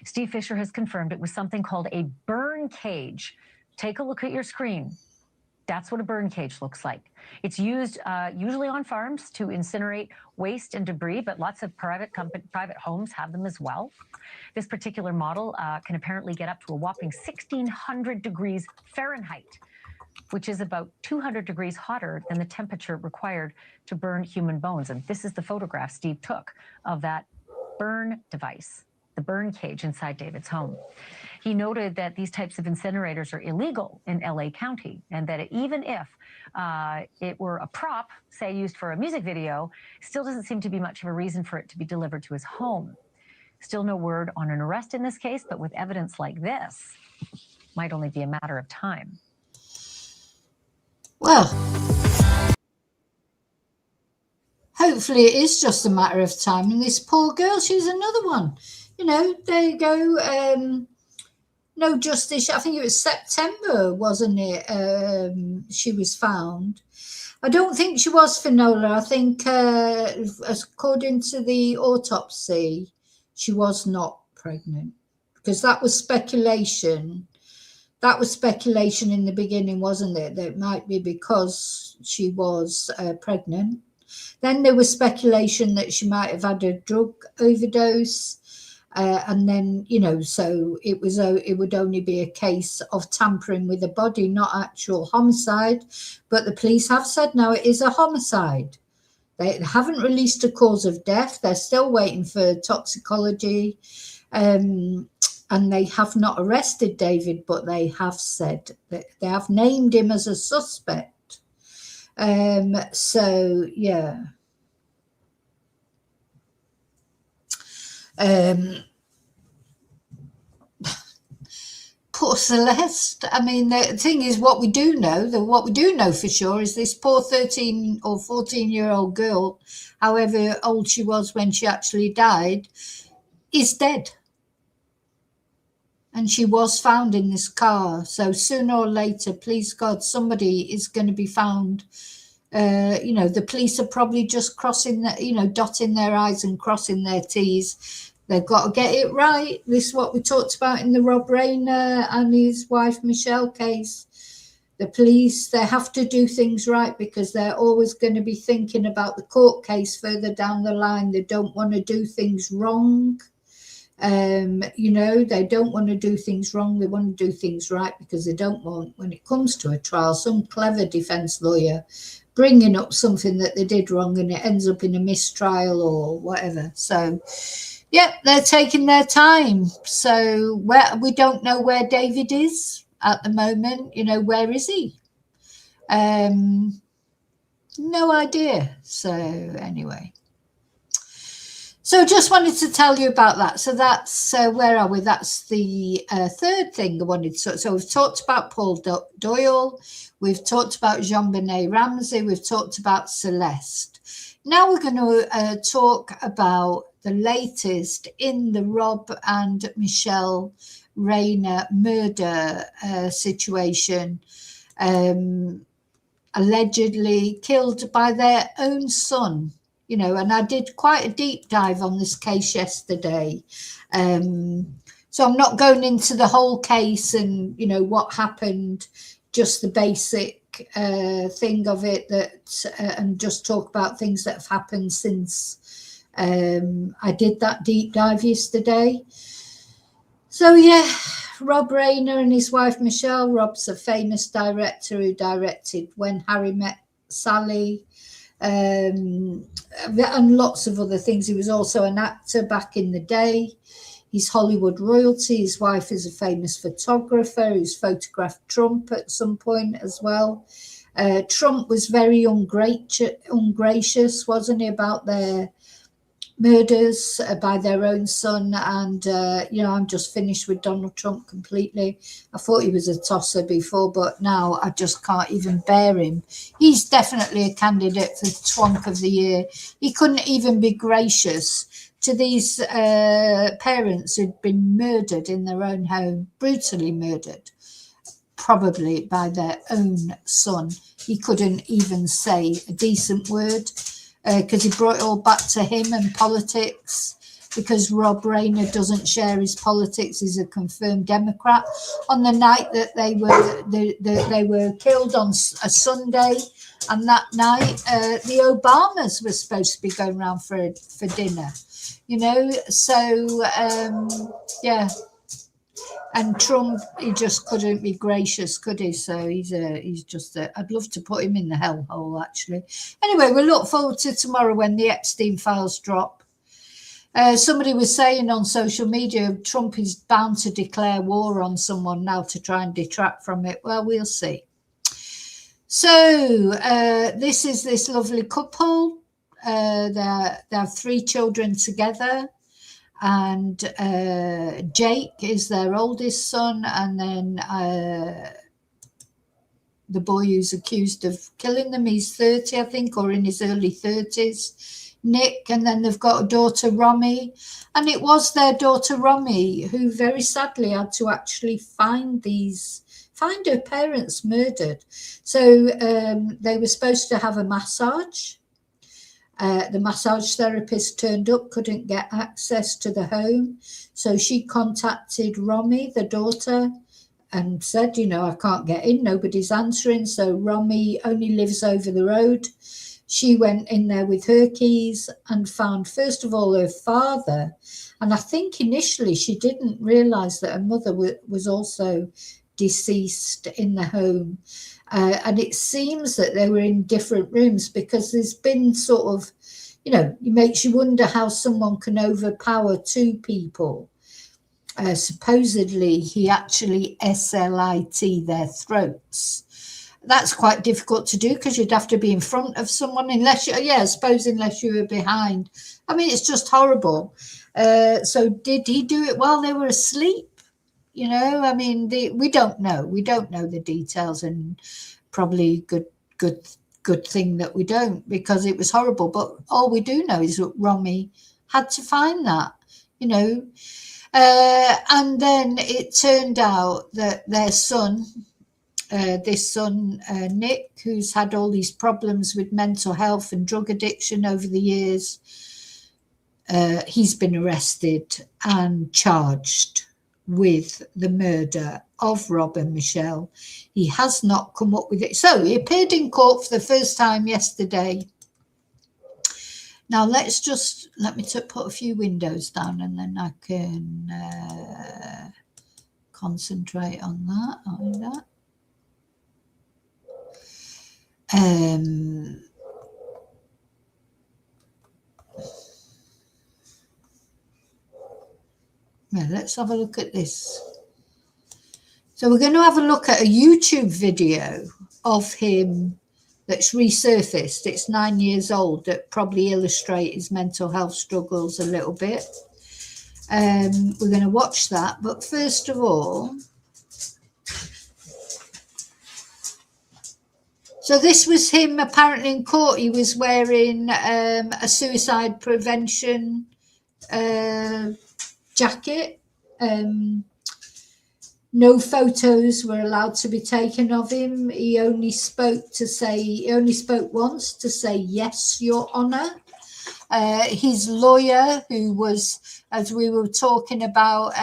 Steve Fisher has confirmed it was something called a burn cage. Take a look at your screen. That's what a burn cage looks like. It's used usually on farms to incinerate waste and debris, but lots of private homes have them as well. This particular model can apparently get up to a whopping 1,600 degrees Fahrenheit, which is about 200 degrees hotter than the temperature required to burn human bones. And this is the photograph Steve took of that burn device, the burn cage inside David's home. He noted that these types of incinerators are illegal in LA County, and that even if it were a prop, say used for a music video, still doesn't seem to be much of a reason for it to be delivered to his home. Still no word on an arrest in this case, but with evidence like this, might only be a matter of time. Well, hopefully it is just a matter of time. And this poor girl, she's another one. You know, there you go. No justice. I think it was September, wasn't it? She was found. I don't think she was Finola. I think, according to the autopsy, she was not pregnant, because that was speculation. That was speculation in the beginning, wasn't it? That it might be because she was pregnant. Then there was speculation that she might have had a drug overdose. And then, you know, so it would only be a case of tampering with the body, not actual homicide. But the police have said now it is a homicide. They haven't released a cause of death. They're still waiting for toxicology. And they have not arrested David, but they have said that they have named him as a suspect. So, yeah. Poor Celeste. I mean, the thing is, what we do know for sure is this poor 13 or 14-year-old girl, however old she was when she actually died, is dead. And she was found in this car. So sooner or later, please God, somebody is going to be found. You know, the police are probably just crossing, dotting their I's and crossing their T's. They've got to get it right. This is what we talked about in the Rob Reiner and his wife Michelle case. The police, they have to do things right, because they're always going to be thinking about the court case further down the line. They don't want to do things wrong. You know, they don't want to do things wrong. They want to do things right, because they don't want, when it comes to a trial, some clever defense lawyer bringing up something that they did wrong and it ends up in a mistrial or whatever. So, yeah, they're taking their time. So we don't know where David is at the moment. You know, where is he? No idea. So anyway. So just wanted to tell you about that. So that's, where are we? That's the third thing I wanted to. So we've talked about Paul Doyle. We've talked about Jon Benet Ramsay. We've talked about Celeste. Now we're going to talk about the latest in the Rob and Michelle Reiner murder situation. Allegedly killed by their own son. You know, and I did quite a deep dive on this case yesterday. So I'm not going into the whole case and, you know, what happened, just the basic thing of it, that and just talk about things that have happened since I did that deep dive yesterday. So, yeah, Rob Reiner and his wife, Michelle. Rob's a famous director who directed When Harry Met Sally, and lots of other things. He was also an actor back in the day. He's Hollywood royalty. His wife is a famous photographer who's photographed Trump at some point as well. Trump was very ungracious, wasn't he, about their murders by their own son. And, you know, I'm just finished with Donald Trump completely. I thought he was a tosser before, but now I just can't even bear him. He's definitely a candidate for Twonk of the Year. He couldn't even be gracious to these parents who'd been murdered in their own home, brutally murdered, probably by their own son. He couldn't even say a decent word, because he brought it all back to him and politics. because Rob Reiner doesn't share his politics. He's a confirmed Democrat. On the night that they were killed on a Sunday, and that night the Obamas were supposed to be going around for dinner, you know. So yeah. And Trump, he just couldn't be gracious, could he? So he's just I'd love to put him in the hellhole, actually. Anyway, we'll look forward to tomorrow when the Epstein files drop. Somebody was saying on social media, Trump is bound to declare war on someone now to try and detract from it. Well, we'll see. So this is this lovely couple. They have 3 children together. And Jake is their oldest son, and then the boy who's accused of killing them, he's 30, I think, or in his early 30s, Nick. And then they've got a daughter, Romy, and it was their daughter, Romy, who very sadly had to actually find her parents murdered. So they were supposed to have a massage. The massage therapist turned up, couldn't get access to the home. So she contacted Romy, the daughter, and said, you know, I can't get in, nobody's answering. So Romy only lives over the road. She went in there with her keys and found, first of all, her father. And I think initially she didn't realise that her mother was also deceased in the home. And it seems that they were in different rooms, because there's been sort of, you know, it makes you wonder how someone can overpower 2 people. Supposedly, he actually SLIT their throats. That's quite difficult to do, because you'd have to be in front of someone, unless you were behind. I mean, it's just horrible. So did he do it while they were asleep? You know, I mean, we don't know. We don't know the details, and probably good thing that we don't, because it was horrible. But all we do know is that Romy had to find that, you know. And then it turned out that their son, Nick, who's had all these problems with mental health and drug addiction over the years, he's been arrested and charged with the murder of Rob and Michelle. He has not come up with it. So he appeared in court for the first time yesterday. Now let me put a few windows down, and then I can concentrate on that. Well, let's have a look at this. So we're going to have a look at a YouTube video of him that's resurfaced. It's 9 years old, that probably illustrates his mental health struggles a little bit. We're going to watch that. But first of all, so this was him apparently in court. He was wearing a suicide prevention jacket. No photos were allowed to be taken of him. He only spoke once to say, yes, Your Honour. His lawyer, who was, as we were talking about,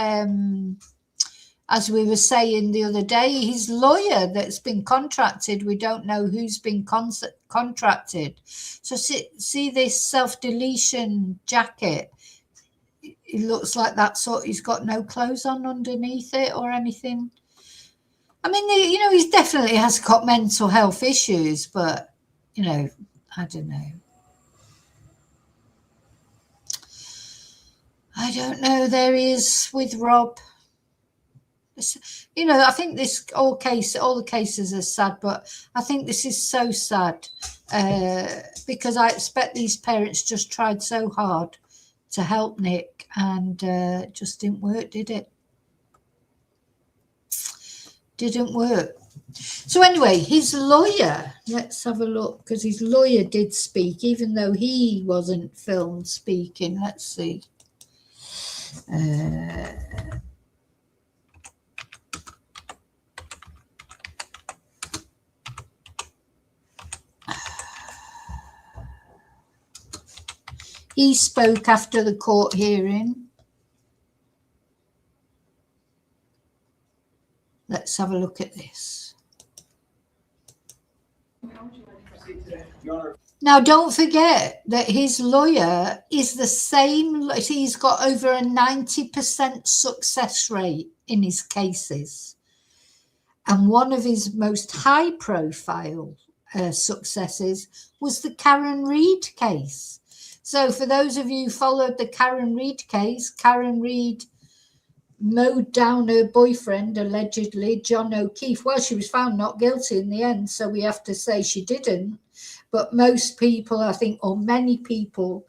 as we were saying the other day, his lawyer that's been contracted, we don't know who's been contracted. So see this self-deletion jacket. It looks like that sort. He's got no clothes on underneath it or anything. I mean, you know, he definitely has got mental health issues, but, you know, I don't know. I don't know. There he is with Rob. You know, I think all the cases are sad, but I think this is so sad because I expect these parents just tried so hard to help Nick, and it just didn't work, did it? Didn't work. So anyway, his lawyer, let's have a look, because his lawyer did speak, even though he wasn't filmed speaking. Let's see. He spoke after the court hearing. Let's have a look at this. Now, don't forget that his lawyer is the same. He's got over a 90% success rate in his cases. And one of his most high-profile successes was the Karen Reid case. So for those of you who followed the Karen Reid case, Karen Reid mowed down her boyfriend, allegedly, John O'Keefe. Well, she was found not guilty in the end, so we have to say she didn't. But most people, I think, or many people,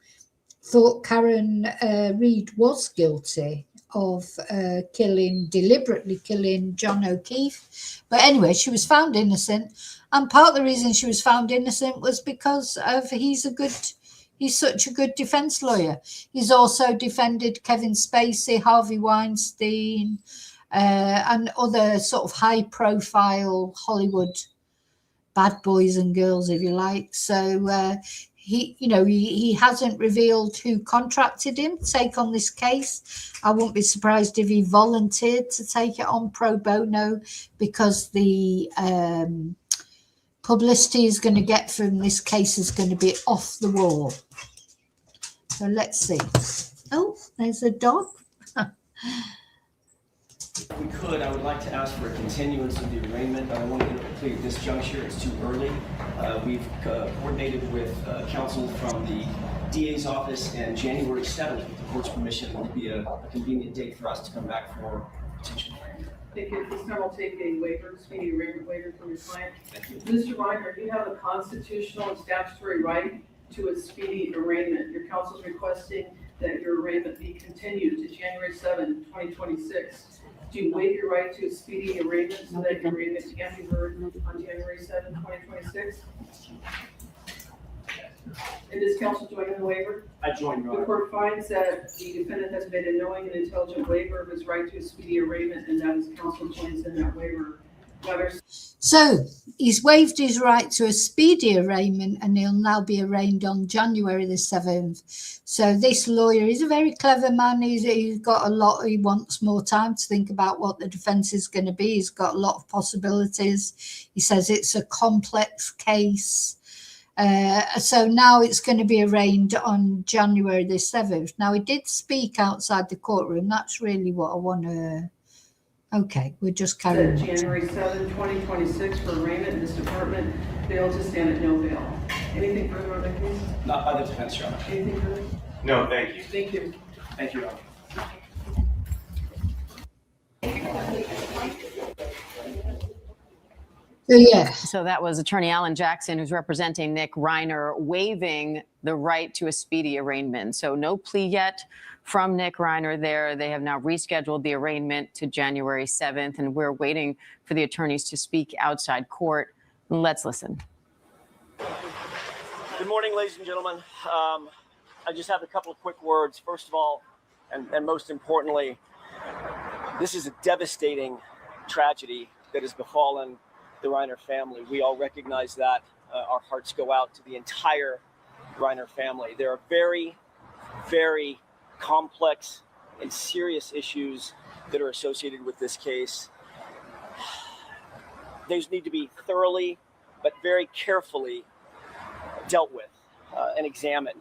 thought Karen Reid was guilty of deliberately killing John O'Keefe. But anyway, she was found innocent. And part of the reason she was found innocent was because of he's such a good defense lawyer. He's also defended Kevin Spacey, Harvey Weinstein, and other sort of high-profile Hollywood bad boys and girls, if you like. So he hasn't revealed who contracted him to take on this case. I wouldn't be surprised if he volunteered to take it on pro bono, because the publicity is going to get from this case is going to be off the wall. So let's see. Oh, there's a dog. If we could, I would like to ask for a continuance of the arraignment, but I want to get it clear at this juncture. It's too early. We've coordinated with counsel from the DA's office, and January 7th, with the court's permission, would be a convenient date for us to come back for potential arraignment. Thank you. This time I'll take a waiver, speedy arraignment waiver from your client. Mr. Reiner, you have a constitutional and statutory right to a speedy arraignment. Your counsel is requesting that your arraignment be continued to January 7, 2026. Do you waive your right to a speedy arraignment so that your arraignment can be heard on January 7, 2026? And does counsel join in the waiver? I join, Your Honor. The court finds that the defendant has made a knowing and intelligent waiver of his right to a speedy arraignment, and that his counsel joins in that waiver. So he's waived his right to a speedy arraignment, and he'll now be arraigned on January the 7th. So this lawyer is a very clever man. He's got a lot. He wants more time to think about what the defense is going to be. He's got a lot of possibilities. He says it's a complex case. So now it's going to be arraigned on January the 7th. Now, he did speak outside the courtroom. That's really what I want to... Okay, we're just carrying on. January 7, 2026 for arraignment. This department bail to stand at no bail. Anything further on the case? Not by the defense, Your Honor. Anything further? No, thank you. Thank you. Thank you, Your Honor. So, yeah. So that was Attorney Alan Jackson, who's representing Nick Reiner, waiving the right to a speedy arraignment. So no plea yet from Nick Reiner there. They have now rescheduled the arraignment to January 7th, and we're waiting for the attorneys to speak outside court. Let's listen. Good morning, ladies and gentlemen. I just have a couple of quick words. First of all, and most importantly, this is a devastating tragedy that has befallen the Reiner family. We all recognize that. Our hearts go out to the entire Reiner family. There are very, very complex and serious issues that are associated with this case. These need to be thoroughly, but very carefully dealt with and examined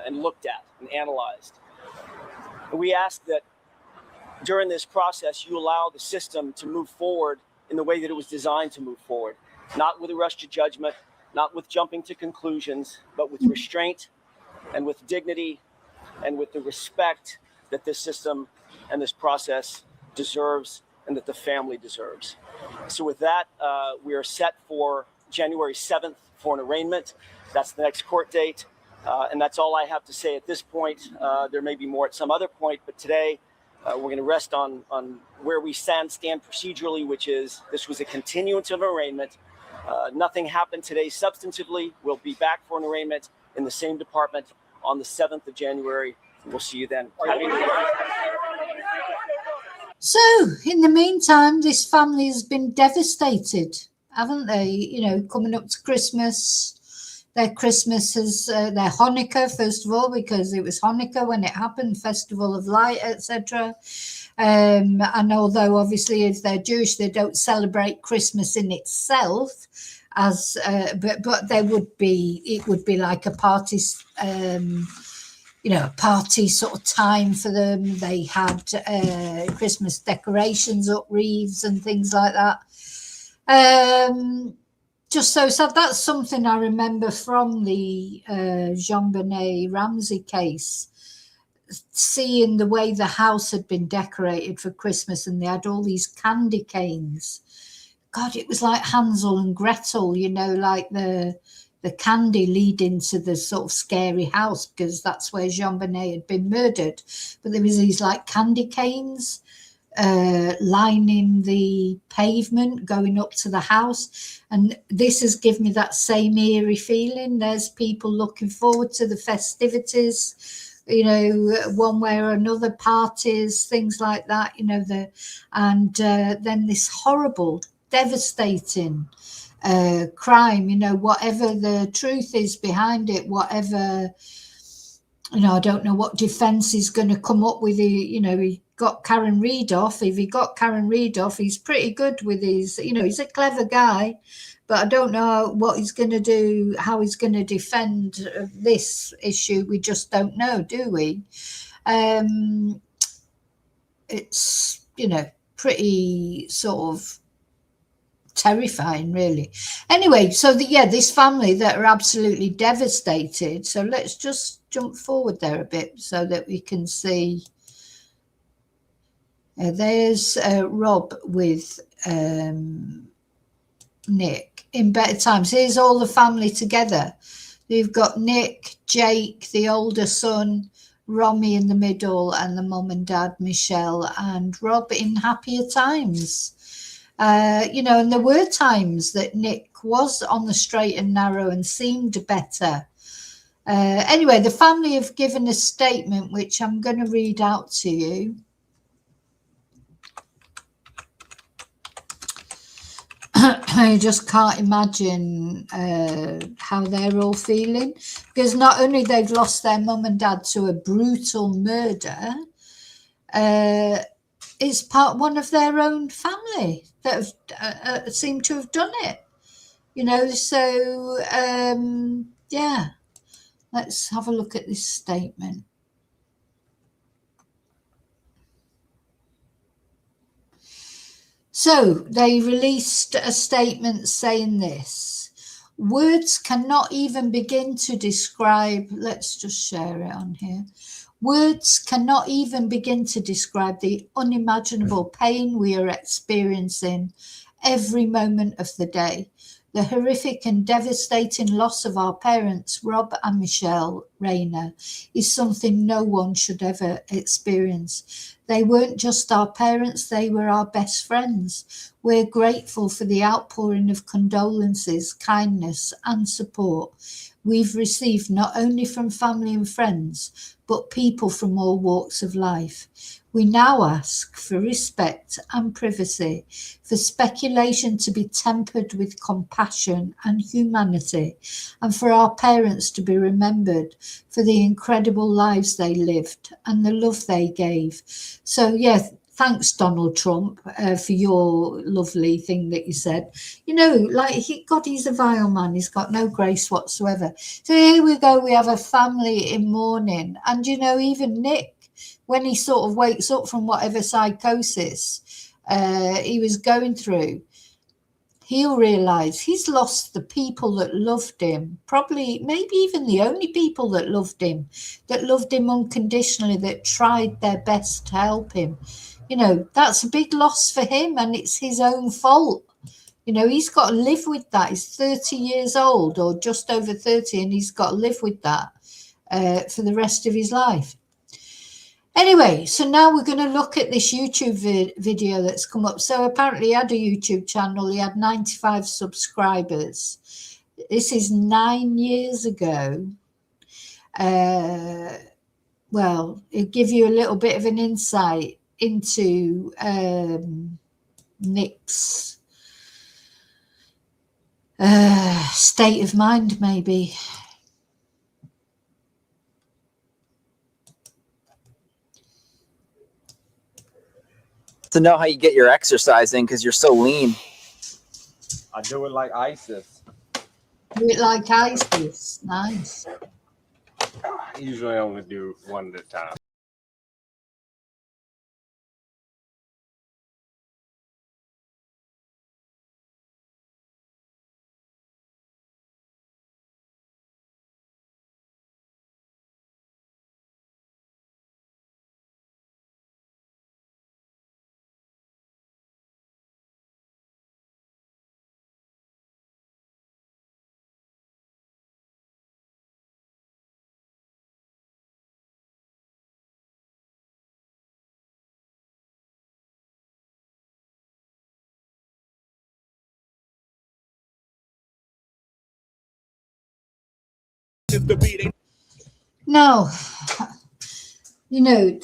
and looked at and analyzed. And we ask that during this process, you allow the system to move forward in the way that it was designed to move forward, not with a rush to judgment, not with jumping to conclusions, but with restraint and with dignity and with the respect that this system and this process deserves and that the family deserves. So with that, we are set for January 7th for an arraignment. That's the next court date. And that's all I have to say at this point. There may be more at some other point, but today we're going to rest on where we stand procedurally, which is this was a continuance of arraignment. Nothing happened today substantively. We'll be back for an arraignment in the same department on the 7th of January. We'll see you then. So, in the meantime, this family has been devastated, haven't they? You know, coming up to Christmas, their Christmas as their Hanukkah, first of all, because it was Hanukkah when it happened, Festival of Light, etc. And although obviously if they're Jewish, they don't celebrate Christmas in itself, as but there would be, it would be like a party, you know, a party sort of time for them. They had Christmas decorations up, wreaths and things like that. Just so sad. That's something I remember from the Jon Benet Ramsay case, seeing the way the house had been decorated for Christmas, and they had all these candy canes. God, it was like Hansel and Gretel, you know, like the candy leading to the sort of scary house, because that's where Jon Benet had been murdered. But there was these like candy canes lining the pavement going up to the house, and this has given me that same eerie feeling. There's people looking forward to the festivities, you know, one way or another, parties, things like that, you know, and then this horrible, devastating crime, you know, whatever the truth is behind it, whatever, you know, I don't know what defense he's going to come up with. You know, he got Karen Reid off. If he got Karen Reid off, he's pretty good with his, you know, he's a clever guy, but I don't know what he's going to do, how he's going to defend this issue. We just don't know, do we? It's, you know, pretty sort of terrifying, really. Anyway, so this family that are absolutely devastated. So let's just jump forward there a bit so that we can see. There's Rob with Nick in better times. Here's all the family together. You've got Nick, Jake, the older son, Romy in the middle, and the mum and dad, Michelle, and Rob in happier times. You know, and there were times that Nick was on the straight and narrow and seemed better. Anyway, the family have given a statement, which I'm going to read out to you. I just can't imagine how they're all feeling, because not only they've lost their mum and dad to a brutal murder, it's one of their own family that have seem to have done it, you know. So yeah, let's have a look at this statement. So they released a statement saying this: words cannot even begin to describe, let's just share it on here. Words cannot even begin to describe the unimaginable pain we are experiencing every moment of the day. The horrific and devastating loss of our parents, Rob and Michelle Reiner, is something no one should ever experience. They weren't just our parents, they were our best friends. We're grateful for the outpouring of condolences, kindness, and support we've received not only from family and friends, but people from all walks of life. We now ask for respect and privacy, for speculation to be tempered with compassion and humanity, and for our parents to be remembered for the incredible lives they lived and the love they gave. So, yes, thanks, Donald Trump, for your lovely thing that you said. You know, like, he's a vile man. He's got no grace whatsoever. So here we go. We have a family in mourning. And, you know, even Nick, when he sort of wakes up from whatever psychosis he was going through, he'll realise he's lost the people that loved him, probably, maybe even the only people that loved him unconditionally, that tried their best to help him. You know, that's a big loss for him, and it's his own fault. You know, he's got to live with that. He's 30 years old, or just over 30, and he's got to live with that for the rest of his life. Anyway, so now we're going to look at this YouTube video that's come up. So apparently he had a YouTube channel. He had 95 subscribers. This is 9 years ago. Well, it'll give you a little bit of an insight into Nick's state of mind, maybe. To know how you get your exercise in because you're so lean. I do it like ISIS. Do it like ISIS. Nice. I usually only do one at a time. No, you know,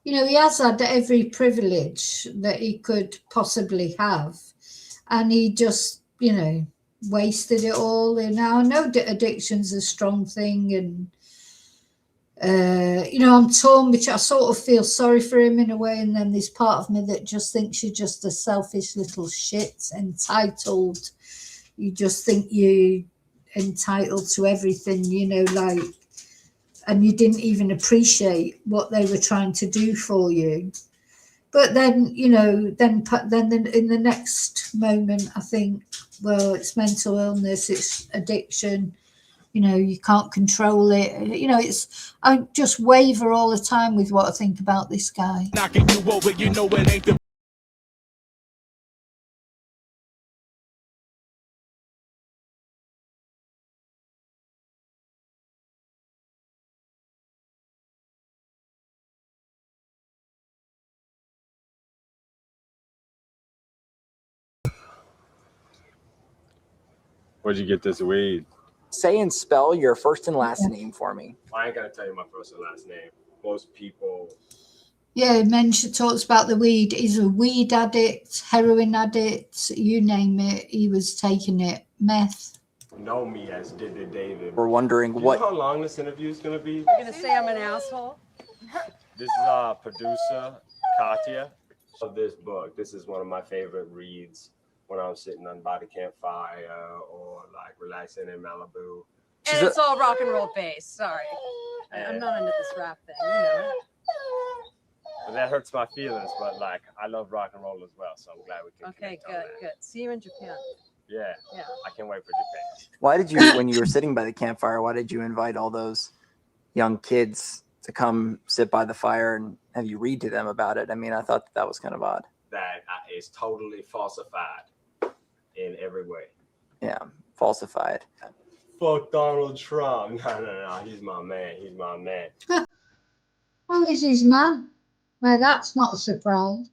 you know, he has had every privilege that he could possibly have, and he just, you know, wasted it all. And I know that addiction's a strong thing, and you know, I'm torn, which I sort of feel sorry for him in a way, and then there's part of me that just thinks you're just a selfish little shit, entitled. You just think you're entitled to everything, you know, like, and you didn't even appreciate what they were trying to do for you. But then, you know, then in the next moment, I think, well, it's mental illness, it's addiction. You know, you can't control it. You know, I just waver all the time with what I think about this guy. Knocking you over, you know it ain't the Where'd you get this weed? Say and spell your first and last name for me. I ain't gotta tell you my first and last name. Most people. Yeah, talks about the weed. He's a weed addict, heroin addict, you name it. He was taking it. Meth. Know me as Did David. We're wondering Do you what. know how long this interview is gonna be? You're gonna say I'm an asshole? This is producer Katya of this book. This is one of my favorite reads when I'm sitting by the campfire or like relaxing in Malibu. And it's all rock and roll based. Sorry, I'm not into this rap thing. You know. But that hurts my feelings, but like I love rock and roll as well, so I'm glad we can. Okay, good. See you in Japan. Yeah. Yeah. I can't wait for Japan. Why did you, when you were sitting by the campfire, why did you invite all those young kids to come sit by the fire and have you read to them about it? I mean, I thought that was kind of odd. That is totally falsified in every way. Yeah, falsified. Fuck Donald Trump. No. He's my man. He's my man. Oh, he's his man. Well, that's not a surprise.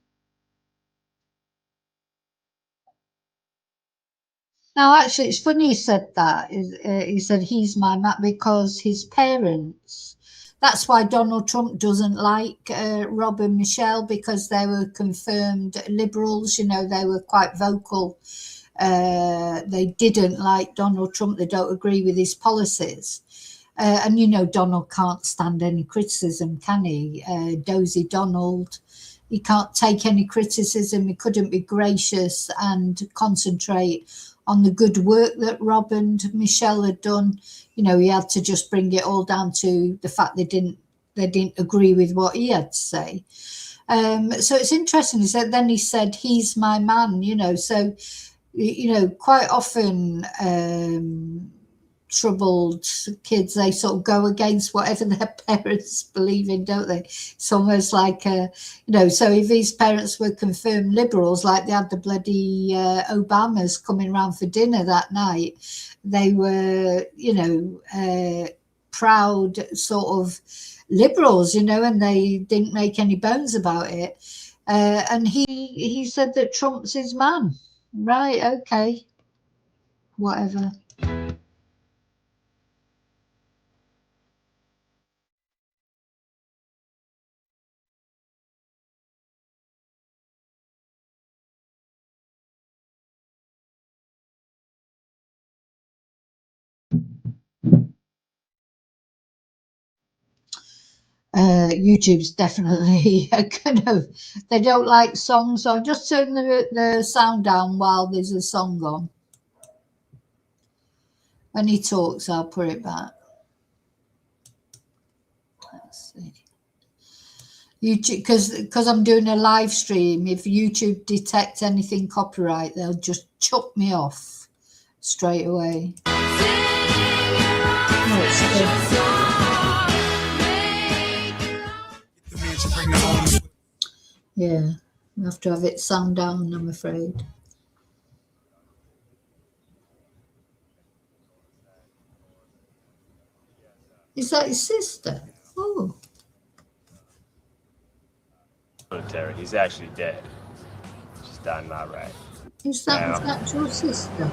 Now, actually, it's funny you said that. He said he's my man because his parents. That's why Donald Trump doesn't like Rob and Michelle, because they were confirmed liberals. You know, they were quite vocal. They didn't like Donald Trump. They don't agree with his policies. And, you know, Donald can't stand any criticism, can he? Dozy Donald. He can't take any criticism. He couldn't be gracious and concentrate on the good work that Rob and Michelle had done. You know, he had to just bring it all down to the fact they didn't agree with what he had to say. So it's interesting. He said, he's my man, you know. So, you know, quite often troubled kids, they sort of go against whatever their parents believe in, don't they? It's almost like, you know, so if his parents were confirmed liberals, like they had the bloody Obamas coming around for dinner that night, they were, you know, proud sort of liberals, you know, and they didn't make any bones about it. And he said that Trump's his man. Right, okay. Whatever. YouTube's definitely kind of, they don't like songs, so I'll just turn the sound down while there's a song on. When he talks, I'll put it back. Let's see. YouTube, because I'm doing a live stream, if YouTube detects anything copyright, they'll just chuck me off straight away. Yeah, I have to have it sound down, I'm afraid. Is that his sister? Oh. Military. He's actually dead. She's died not right. Is that his actual sister?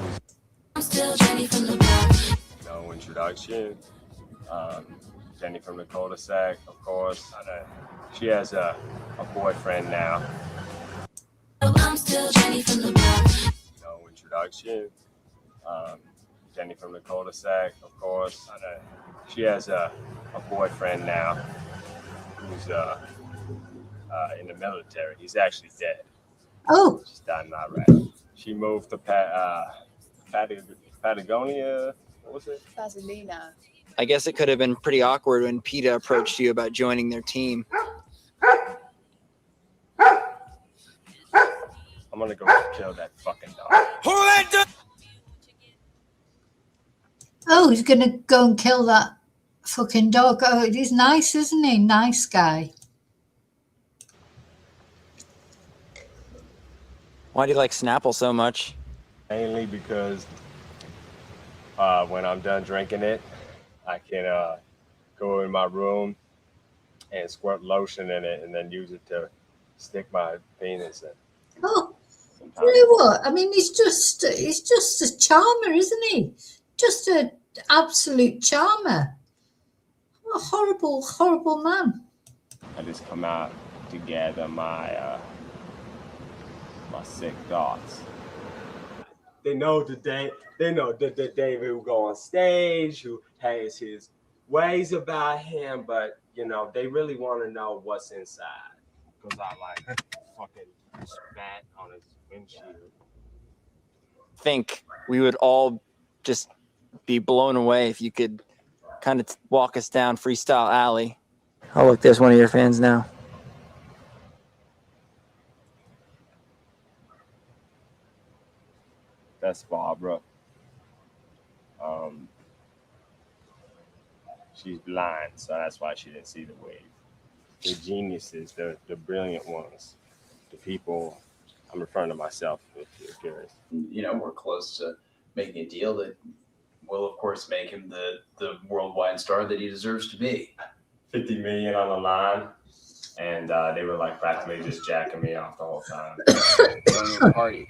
I'm still Jenny from the block. No introduction. Jenny from the cul-de-sac, of course. She has a boyfriend now. I'm still Jenny from the block. No introduction. Jenny from the cul-de-sac, of course. She has a boyfriend now who's in the military. He's actually dead. Oh. She's died not right. She moved to Patagonia. What was it? Pasadena. I guess it could have been pretty awkward when PETA approached you about joining their team. I'm gonna go kill that fucking dog. Oh, he's going to go and kill that fucking dog. Oh, he's nice, isn't he? Nice guy. Why do you like Snapple so much? Mainly because when I'm done drinking it, I can go in my room and squirt lotion in it and then use it to stick my penis in. Oh, you know what? I mean, he's just a charmer, isn't he? Just an absolute charmer. What a horrible, horrible man. I just come out to gather my my sick thoughts. They know the David who go on stage, who has his ways about him, but you know, they really want to know what's inside. Because I like fucking spat on his windshield. I think we would all just be blown away if you could kind of walk us down Freestyle Alley. Oh, look, there's one of your fans now. That's Barbara. She's blind, so that's why she didn't see the wave. The geniuses, the brilliant ones, the people. I'm referring to myself, if you're curious. You know, we're close to making a deal that will, of course, make him the worldwide star that he deserves to be. 50 million on the line, and they were like practically just jacking me off the whole time. Party.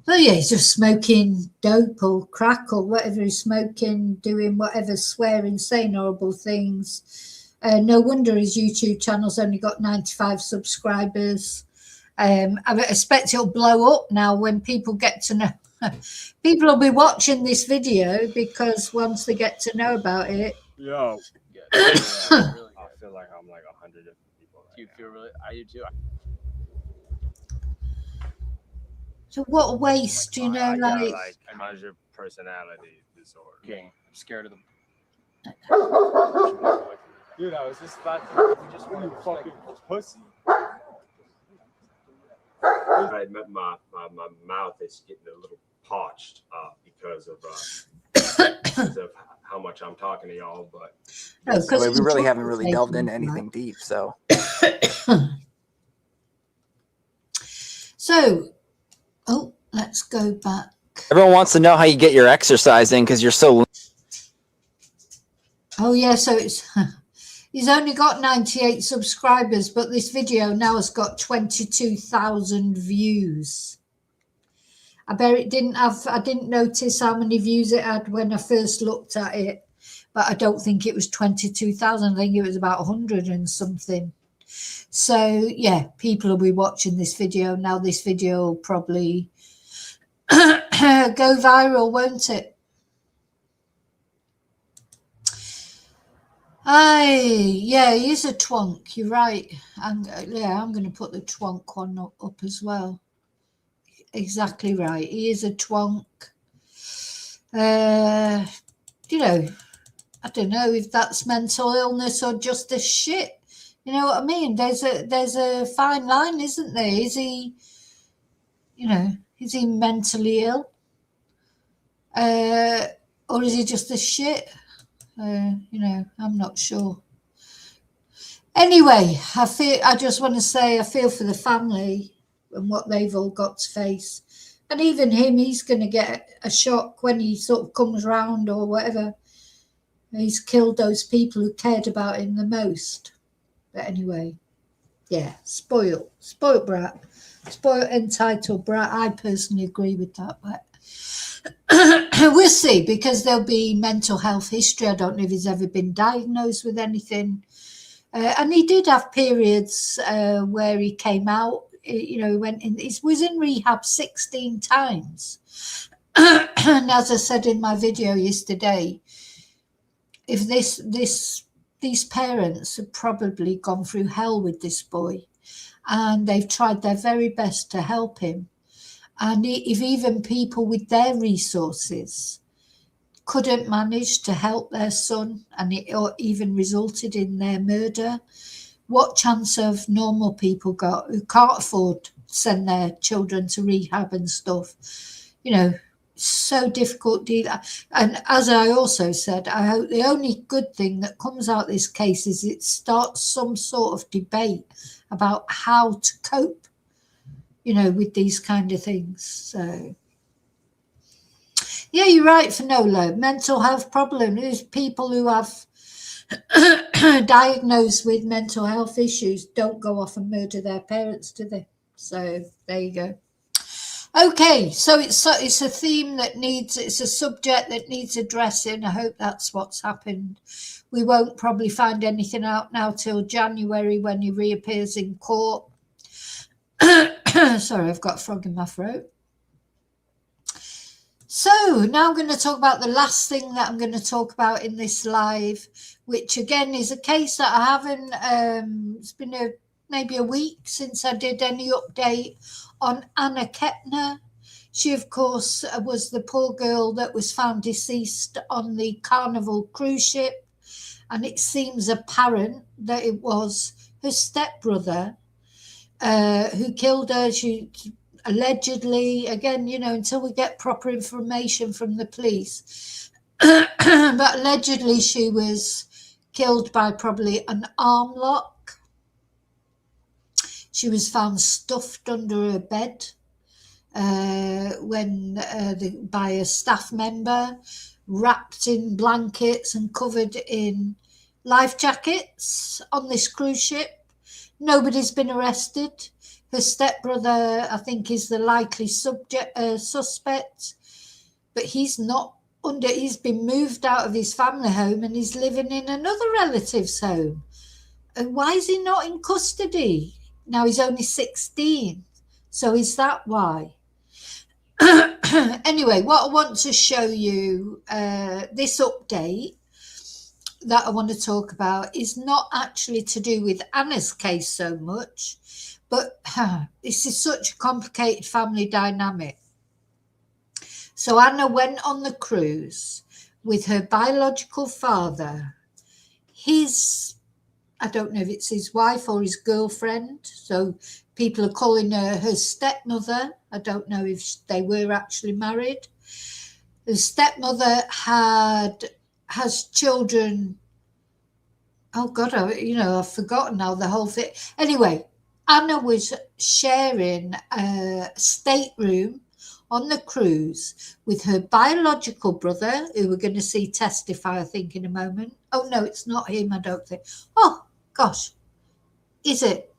Oh yeah, he's just smoking dope or crack or whatever he's smoking, doing whatever, swearing, saying horrible things. No wonder his YouTube channel's only got 95 subscribers. I expect it'll blow up now when people get to know. People will be watching this video because once they get to know about it. Yo. I feel like I'm like 100 different people. Do you feel really? I do too. So what a waste, you know, I got like 100 personality disorder. Okay, I'm scared of them. Dude, I was just about to. You just want to fucking pussy. My mouth is getting a little parched because of how much I'm talking to y'all, but we really haven't really delved into anything deep, so. So, let's go back. Everyone wants to know how you get your exercise in because you're so. Oh yeah, so it's he's only got 98 subscribers, but this video now has got 22,000 views. I bet it didn't have. I didn't notice how many views it had when I first looked at it, but I don't think it was 22,000. I think it was about 100 and something. So yeah, people will be watching this video now. This video will probably go viral, won't it? Yeah, he is a twonk. You're right. I'm going to put the twonk one up as well. Exactly right. He is a twonk. You know, I don't know if that's mental illness or just a shit. You know what I mean? There's a fine line, isn't there? Is he, you know, is he mentally ill? Or is he just a shit? You know, I'm not sure. Anyway, I just want to say I feel for the family and what they've all got to face. And even him, he's going to get a shock when he sort of comes round or whatever. He's killed those people who cared about him the most. But anyway, yeah, spoiled brat. Spoiled, entitled brat. I personally agree with that. But we'll see, because there'll be mental health history. I don't know if he's ever been diagnosed with anything. And he did have periods where he came out. You know, he was in rehab 16 times. And as I said in my video yesterday, if these parents have probably gone through hell with this boy, and they've tried their very best to help him. And if even people with their resources couldn't manage to help their son, and it even resulted in their murder, what chance have normal people got who can't afford to send their children to rehab and stuff? You know, so difficult. And as I also said, I hope the only good thing that comes out of this case is it starts some sort of debate about how to cope, you know, with these kind of things. So yeah, you're right, Finola. Mental health problem. There's people who have diagnosed with mental health issues don't go off and murder their parents, do they? So there you go. Okay, so it's a theme that it's a subject that needs addressing. I hope that's what's happened. We won't probably find anything out now till January when he reappears in court. Sorry, I've got a frog in my throat. So now I'm going to talk about the last thing that I'm going to talk about in this live, which again is a case that I haven't, it's been maybe a week since I did any update on Anna Kepner. She, of course, was the poor girl that was found deceased on the Carnival cruise ship. And it seems apparent that it was her stepbrother who killed her. She allegedly, again, you know, until we get proper information from the police, but allegedly she was killed by probably an arm lock. She was found stuffed under her bed by a staff member, wrapped in blankets and covered in life jackets on this cruise ship. Nobody's been arrested. Her stepbrother, I think, is the likely suspect, but he's been moved out of his family home and he's living in another relative's home. And why is he not in custody? Now he's only 16. So is that why? Anyway, what I want to show you, this update that I want to talk about is not actually to do with Anna's case so much, but this is such a complicated family dynamic. So Anna went on the cruise with her biological father, his I don't know if it's his wife or his girlfriend. So people are calling her stepmother. I don't know if they were actually married. The stepmother has children. Oh God, I've forgotten now the whole thing. Anyway, Anna was sharing a stateroom on the cruise with her biological brother, who we're going to see testify, I think, in a moment. Oh, no, it's not him, I don't think. Oh, gosh. Is it?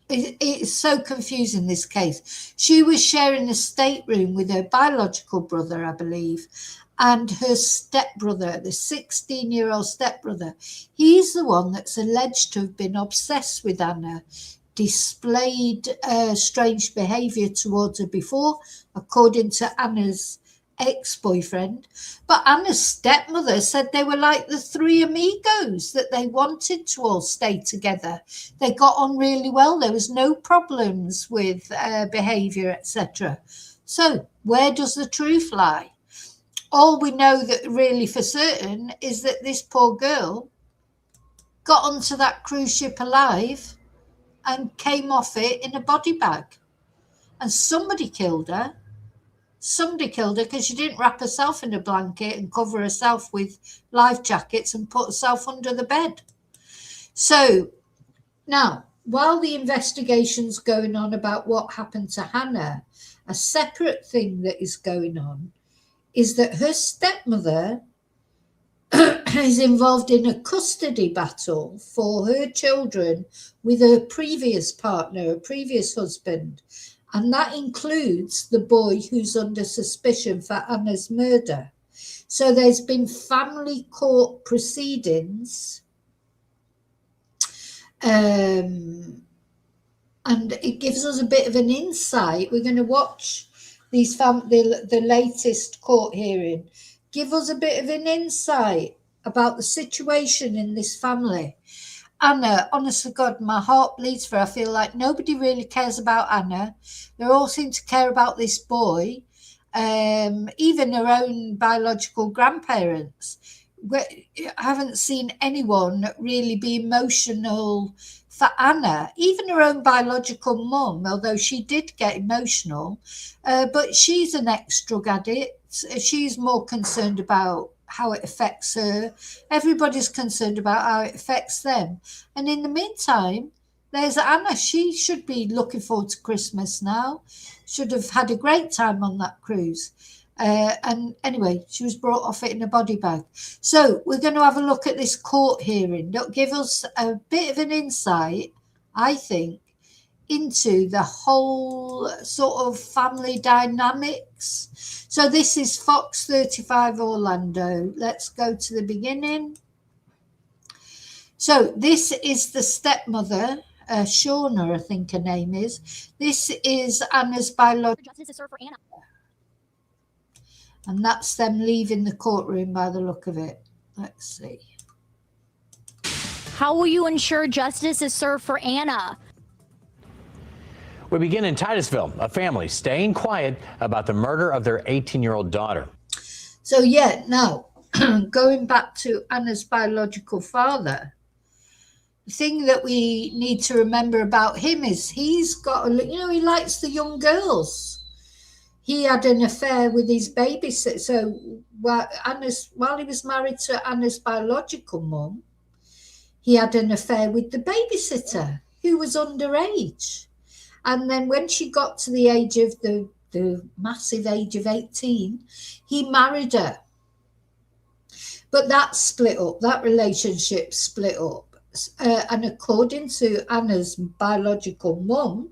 It's so confusing, this case. She was sharing a stateroom with her biological brother, I believe, and her stepbrother, the 16-year-old stepbrother. He's the one that's alleged to have been obsessed with Anna, displayed strange behaviour towards her before, according to Anna's ex-boyfriend. But Anna's stepmother said they were like the three amigos, that they wanted to all stay together. They got on really well. There was no problems with behaviour, etc. So where does the truth lie? All we know that really for certain is that this poor girl got onto that cruise ship alive and came off it in a body bag. And somebody killed her. Somebody killed her because she didn't wrap herself in a blanket and cover herself with life jackets and put herself under the bed. So now, while the investigation's going on about what happened to Hannah, a separate thing that is going on is that her stepmother is involved in a custody battle for her children with her previous partner, her previous husband. And that includes the boy who's under suspicion for Anna's murder. So there's been family court proceedings. And it gives us a bit of an insight. We're going to watch these the latest court hearing. Give us a bit of an insight about the situation in this family. Anna, honest to God, my heart bleeds for her. I feel like nobody really cares about Anna. They all seem to care about this boy, even her own biological grandparents. I haven't seen anyone really be emotional for Anna, even her own biological mum, although she did get emotional, but she's an ex-drug addict. She's more concerned about how it affects her. Everybody's concerned about how it affects them. And in the meantime, there's Anna. She should be looking forward to Christmas now. Should have had a great time on that cruise. And anyway, she was brought off it in a body bag. So we're going to have a look at this court hearing. That'll give us a bit of an insight, I think, into the whole sort of family dynamics. So this is Fox 35 Orlando. Let's go to the beginning. So this is the stepmother, Shauna, I think her name is. This is Anna's biological. Justice is served for Anna. And that's them leaving the courtroom by the look of it. Let's see. How will you ensure justice is served for Anna? We begin in Titusville, a family staying quiet about the murder of their 18-year-old daughter. So, yeah, now, going back to Anna's biological father, the thing that we need to remember about him is he's got, he likes the young girls. He had an affair with his babysitter. So while he was married to Anna's biological mum, he had an affair with the babysitter who was underage. And then when she got to the age of the massive age of 18, he married her. But that split up, that relationship split up. And according to Anna's biological mum,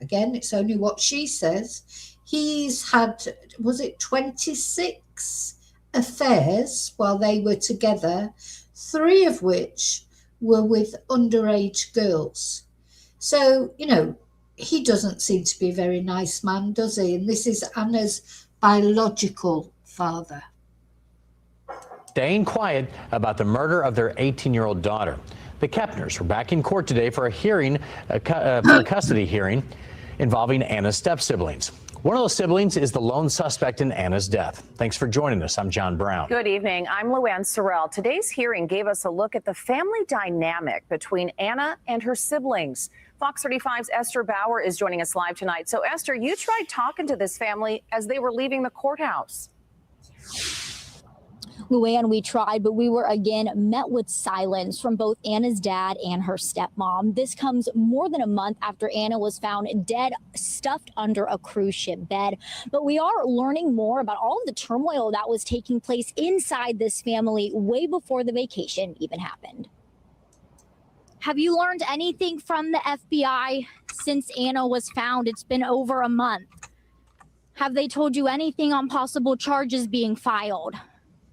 again, it's only what she says, he's had, was it 26 affairs while they were together, 3 of which were with underage girls. So, he doesn't seem to be a very nice man, does he? And this is Anna's biological father. Staying quiet about the murder of their 18-year-old daughter. The Kepners were back in court today for a hearing, for a custody hearing involving Anna's step-siblings. One of those siblings is the lone suspect in Anna's death. Thanks for joining us. I'm John Brown. Good evening. I'm Luann Sorrell. Today's hearing gave us a look at the family dynamic between Anna and her siblings. Fox 35's Esther Bauer is joining us live tonight. So, Esther, you tried talking to this family as they were leaving the courthouse. Luann, we tried, but we were again met with silence from both Anna's dad and her stepmom. This comes more than a month after Anna was found dead, stuffed under a cruise ship bed. But we are learning more about all of the turmoil that was taking place inside this family way before the vacation even happened. Have you learned anything from the FBI since Anna was found? It's been over a month. Have they told you anything on possible charges being filed?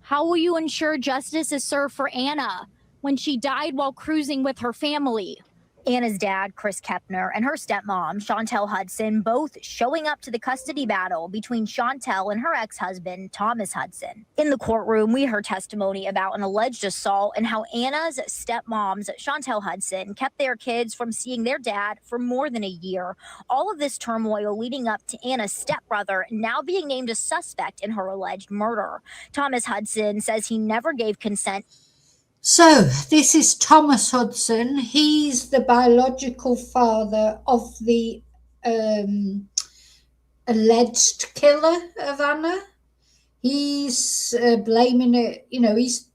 How will you ensure justice is served for Anna when she died while cruising with her family? Anna's dad, Chris Kepner, and her stepmom, Chantel Hudson, both showing up to the custody battle between Chantel and her ex-husband, Thomas Hudson. In the courtroom, we heard testimony about an alleged assault and how Anna's stepmoms, Chantel Hudson, kept their kids from seeing their dad for more than a year. All of this turmoil leading up to Anna's stepbrother now being named a suspect in her alleged murder. Thomas Hudson says he never gave consent. So this is Thomas Hudson. He's the biological father of the alleged killer of Anna. He's blaming it, you know, he's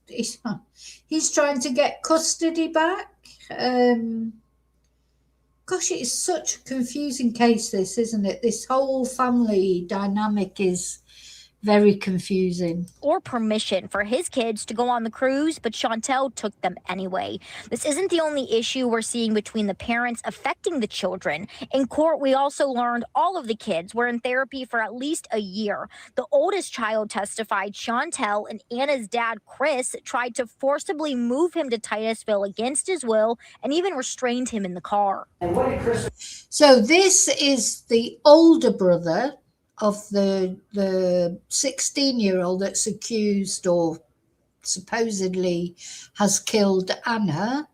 trying to get custody back. Gosh, it's such a confusing case, this, isn't it? This whole family dynamic is very confusing. Or permission for his kids to go on the cruise, but Chantel took them anyway. This isn't the only issue we're seeing between the parents affecting the children. In court, we also learned all of the kids were in therapy for at least a year. The oldest child testified Chantel and Anna's dad, Chris, tried to forcibly move him to Titusville against his will and even restrained him in the car. So this is the older brother of the 16-year-old that's accused or supposedly has killed Anna.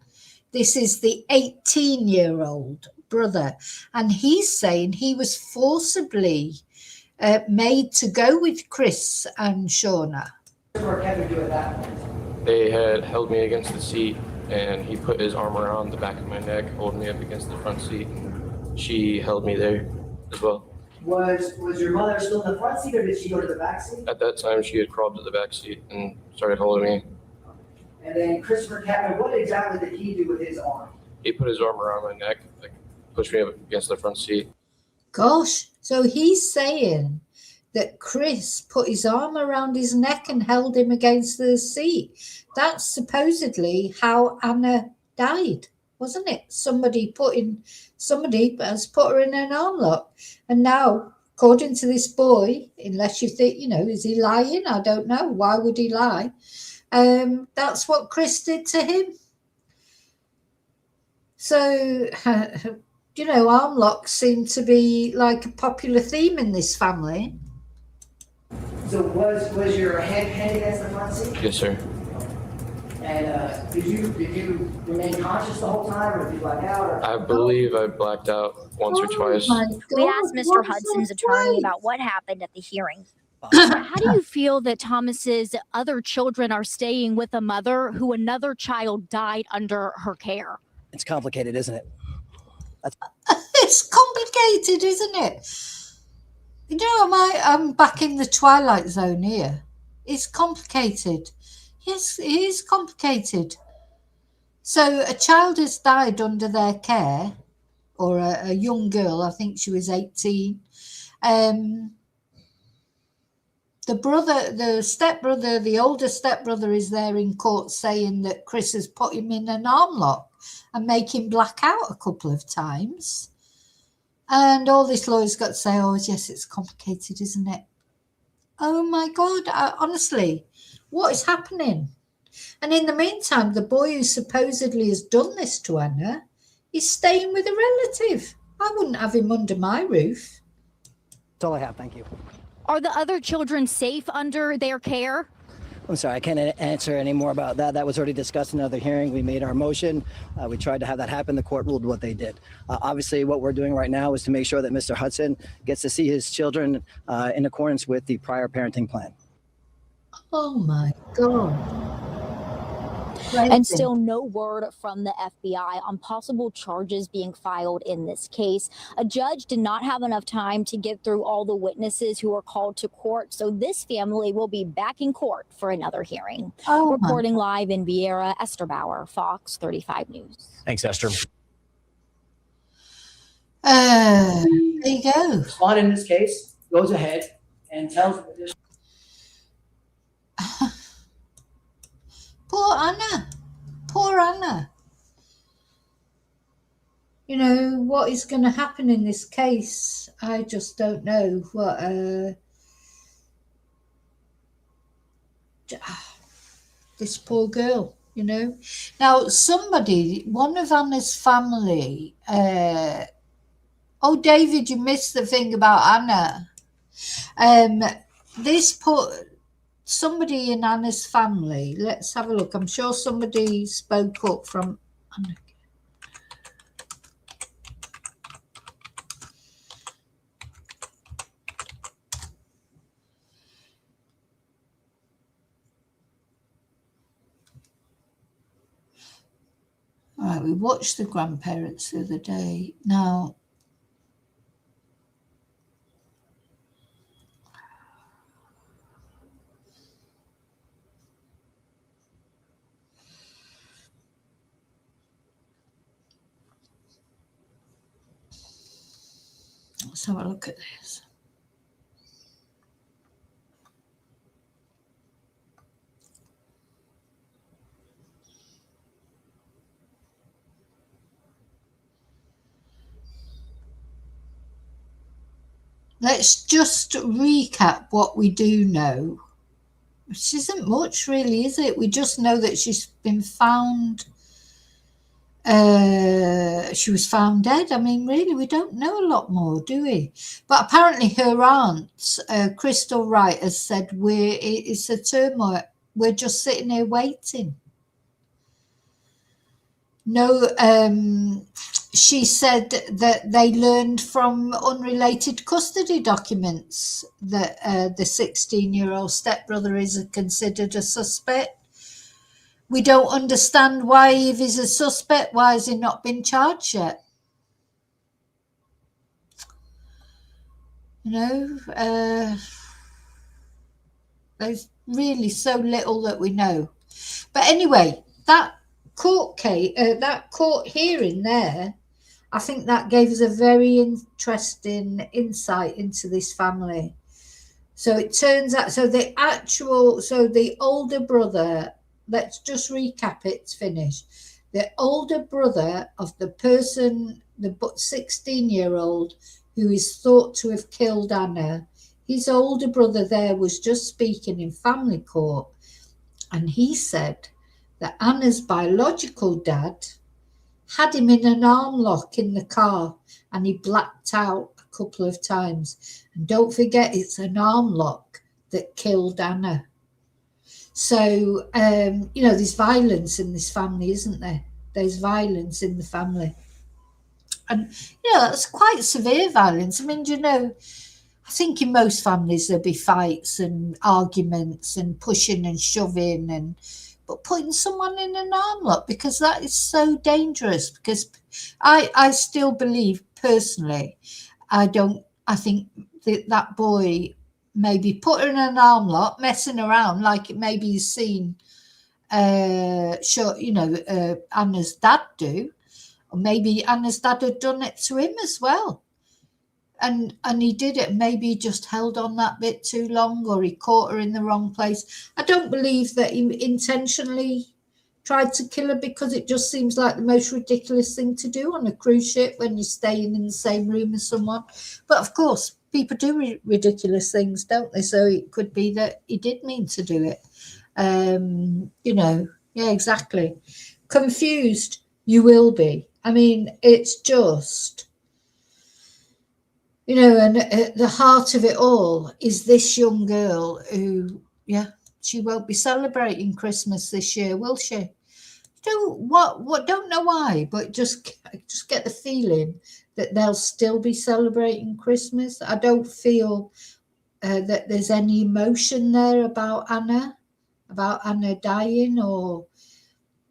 This is the 18-year-old brother, and he's saying he was forcibly made to go with Chris and Shauna. They had held me against the seat, and he put his arm around the back of my neck, holding me up against the front seat, and she held me there as well. Was your mother still in the front seat, or did she go to the back seat? At that time, she had crawled to the back seat and started holding me. And then Christopher Kepner, what exactly did he do with his arm? He put his arm around my neck, like pushed me up against the front seat. Gosh, so he's saying that Chris put his arm around his neck and held him against the seat. That's supposedly how Anna died, wasn't it? Somebody has put her in an arm lock. And now, according to this boy, unless you think, you know, is he lying? I don't know. Why would he lie? That's what Chris did to him. So, you know, arm locks seem to be like a popular theme in this family. So was your head against the front seat? Yes, sir. And did you remain conscious the whole time, or did you black out? Or? I believe I blacked out once or twice. We asked Mr. Hudson's attorney about what happened at the hearing. How do you feel that Thomas's other children are staying with a mother who another child died under her care? It's complicated, isn't it? It's complicated, isn't it? You know, I'm back in the twilight zone here. It's complicated. Yes, it is complicated. So a child has died under their care, or a young girl, I think she was 18. The stepbrother, the older stepbrother, is there in court saying that Chris has put him in an arm lock and make him black out a couple of times. And all this lawyer's got to say, oh, yes, it's complicated, isn't it? Oh, my God, honestly, what is happening? And in the meantime, the boy who supposedly has done this to Anna is staying with a relative. I wouldn't have him under my roof. That's all I have. Thank you. Are the other children safe under their care? I'm sorry, I can't answer any more about that. That was already discussed in another hearing. We made our motion. We tried to have that happen. The court ruled what they did. Obviously, what we're doing right now is to make sure that Mr. Hudson gets to see his children in accordance with the prior parenting plan. Oh my God. And still no word from the FBI on possible charges being filed in this case. A judge did not have enough time to get through all the witnesses who were called to court, so this family will be back in court for another hearing. Reporting live in Vieira, Esther Bauer, Fox 35 News. Thanks, Esther. There you go. Respondent in this case goes ahead and tells the Poor Anna. Poor Anna. You know, what is going to happen in this case? I just don't know. What this poor girl, you know. Now, somebody, one of Anna's family, oh, David, you missed the thing about Anna. Somebody in Anna's family, let's have a look. I'm sure somebody spoke up from Anna. All right, we watched the grandparents the other day. Now, let's have a look at this. Let's just recap what we do know, which isn't much really, is it? We just know that she's been found, she was found dead. I mean, really, we don't know a lot more, do we? But apparently her aunt, Crystal Wright, has said it's a turmoil. We're just sitting here waiting. No, she said that they learned from unrelated custody documents that the 16-year-old stepbrother is considered a suspect. We don't understand why, if he's a suspect, why has he not been charged yet? You know, there's really so little that we know. But anyway, that court case, that court hearing there, I think that gave us a very interesting insight into this family. So it turns out, so the older brother, let's just recap it, it's finished. The older brother of the person, the 16-year-old who is thought to have killed Anna, his older brother there was just speaking in family court, and he said that Anna's biological dad had him in an arm lock in the car and he blacked out a couple of times. And don't forget, it's an arm lock that killed Anna. So, you know, there's violence in this family, isn't there? There's violence in the family. And, you know, that's quite severe violence. I mean, you know, I think in most families there'll be fights and arguments and pushing and shoving, but putting someone in an arm lock, because that is so dangerous. Because I still believe personally, I think that boy maybe put her in an arm lock, messing around like maybe he's seen, Anna's dad do, or maybe Anna's dad had done it to him as well. And he did it. Maybe he just held on that bit too long, or he caught her in the wrong place. I don't believe that he intentionally tried to kill her, because it just seems like the most ridiculous thing to do on a cruise ship when you're staying in the same room as someone. But of course, people do ridiculous things, don't they? So it could be that he did mean to do it. You know, yeah, exactly. Confused, you will be. I mean, it's just... You know, and at the heart of it all is this young girl who, yeah, she won't be celebrating Christmas this year, will she? Don't know why, but just get the feeling that they'll still be celebrating Christmas. I don't feel that there's any emotion there about Anna dying, or,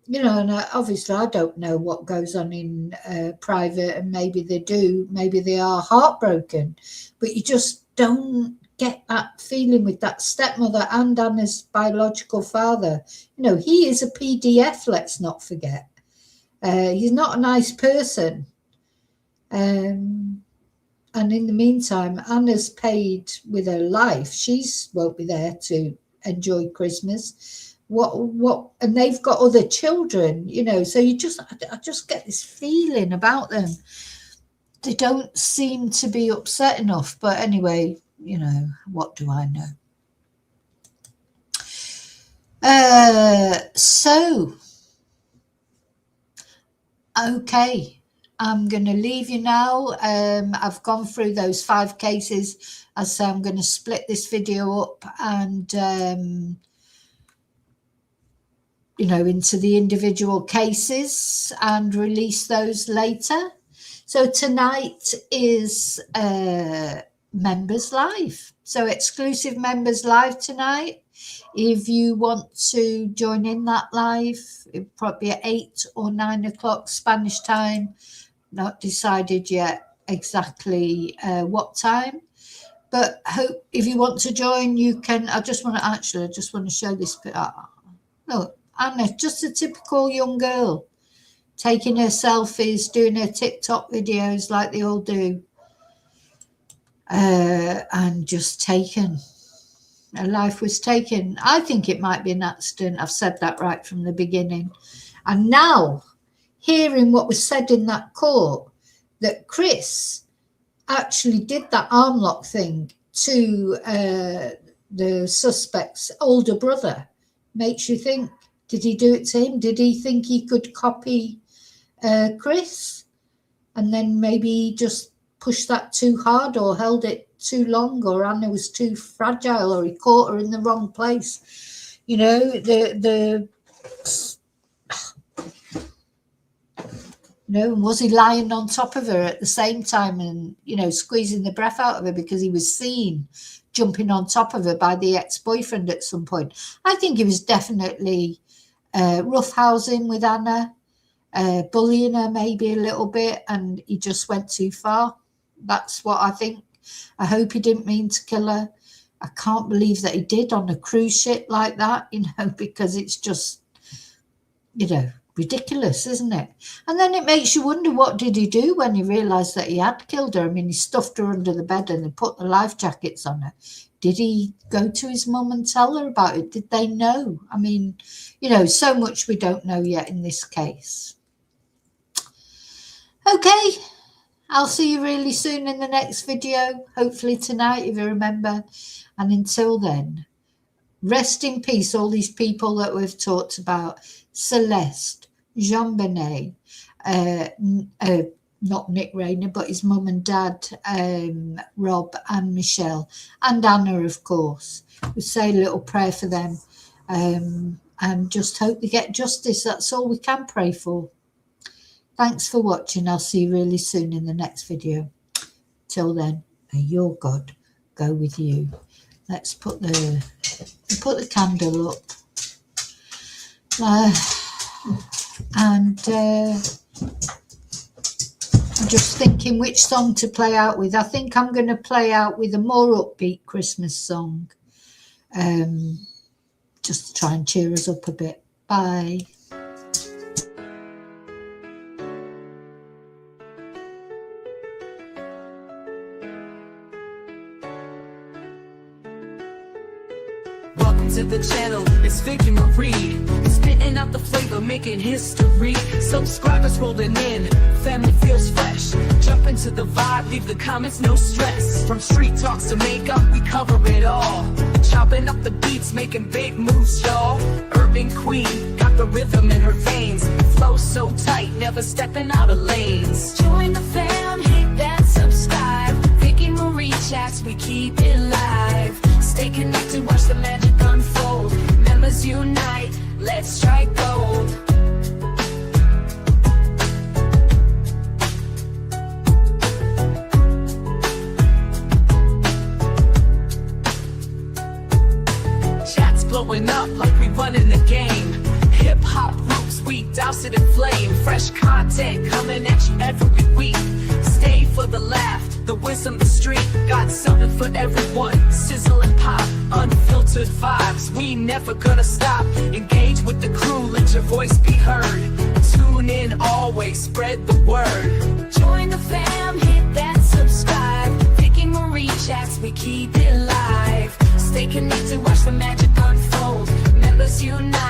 you know, and obviously I don't know what goes on in private, and maybe they do, maybe they are heartbroken, but you just don't get that feeling with that stepmother and Anna's biological father. You know, he is a PDF, let's not forget. He's not a nice person. And in the meantime, Anna's paid with her life. She won't be there to enjoy Christmas. And they've got other children, you know, so I just get this feeling about them. They don't seem to be upset enough, but anyway, you know, what do I know? Okay, I'm going to leave you now. I've gone through those 5 cases. As I say, I'm going to split this video up and, you know, into the individual cases and release those later. So tonight is Members Live. So exclusive Members Live tonight. If you want to join in that live, it'll probably be at 8 or 9 o'clock Spanish time. Not decided yet exactly what time. But hope if you want to join, you can. I just want to show this bit. Look, Anna, just a typical young girl, taking her selfies, doing her TikTok videos like they all do. And just taken. Her life was taken. I think it might be an accident. I've said that right from the beginning. And now, hearing what was said in that court, that Chris actually did that arm lock thing to the suspect's older brother, makes you think, did he do it to him? Did he think he could copy Chris? And then maybe just pushed that too hard or held it too long, or Anna was too fragile, or he caught her in the wrong place. You know, no, was he lying on top of her at the same time and, you know, squeezing the breath out of her because he was seen jumping on top of her by the ex-boyfriend at some point? I think he was definitely roughhousing with Anna, bullying her maybe a little bit, and he just went too far. That's what I think. I hope he didn't mean to kill her. I can't believe that he did on a cruise ship like that, you know, because it's just, you know, ridiculous, isn't it? And then it makes you wonder, what did he do when he realised that he had killed her? I mean, he stuffed her under the bed and he put the life jackets on her. Did he go to his mum and tell her about it? Did they know? I mean, you know, so much we don't know yet in this case. Okay, I'll see you really soon in the next video, hopefully tonight, if you remember. And until then, rest in peace, all these people that we've talked about. Celeste, Jon Benet, not Nick Reiner, but his mum and dad, Rob and Michelle, and Anna, of course. We say a little prayer for them, and just hope they get justice. That's all we can pray for. Thanks for watching. I'll see you really soon in the next video. Till then, may your God go with you. Let's put the candle up. I'm just thinking which song to play out with. I think I'm going to play out with a more upbeat Christmas song, just to try and cheer us up a bit. Bye. Welcome to the channel, it's Vicky Marie. Spitting out the flavor, making history. Subscribers rolling in, family feels fresh. Jump into the vibe, leave the comments, no stress. From street talks to makeup, we cover it all. Chopping up the beats, making big moves, y'all. Urban queen, got the rhythm in her veins. Flow so tight, never stepping out of lanes. Join the fam, hit that subscribe. Vicky Marie chats, we keep it live. Stay connected, watch the magic unfold. Members unite, let's strike gold. Chats blowing up like we running the game. Hip hop roots, we douse it in flame. Fresh content coming at you every week. Stay for the laugh, the wisdom, the street. Got something for everyone. Sizzle and pop, unfiltered vibes. We never gonna stop. Engage with the crew, let your voice be heard. Tune in, always spread the word. Join the fam, hit that subscribe. Vicky Marie chats, we keep it live. Stay connected, watch the magic unfold. Members unite.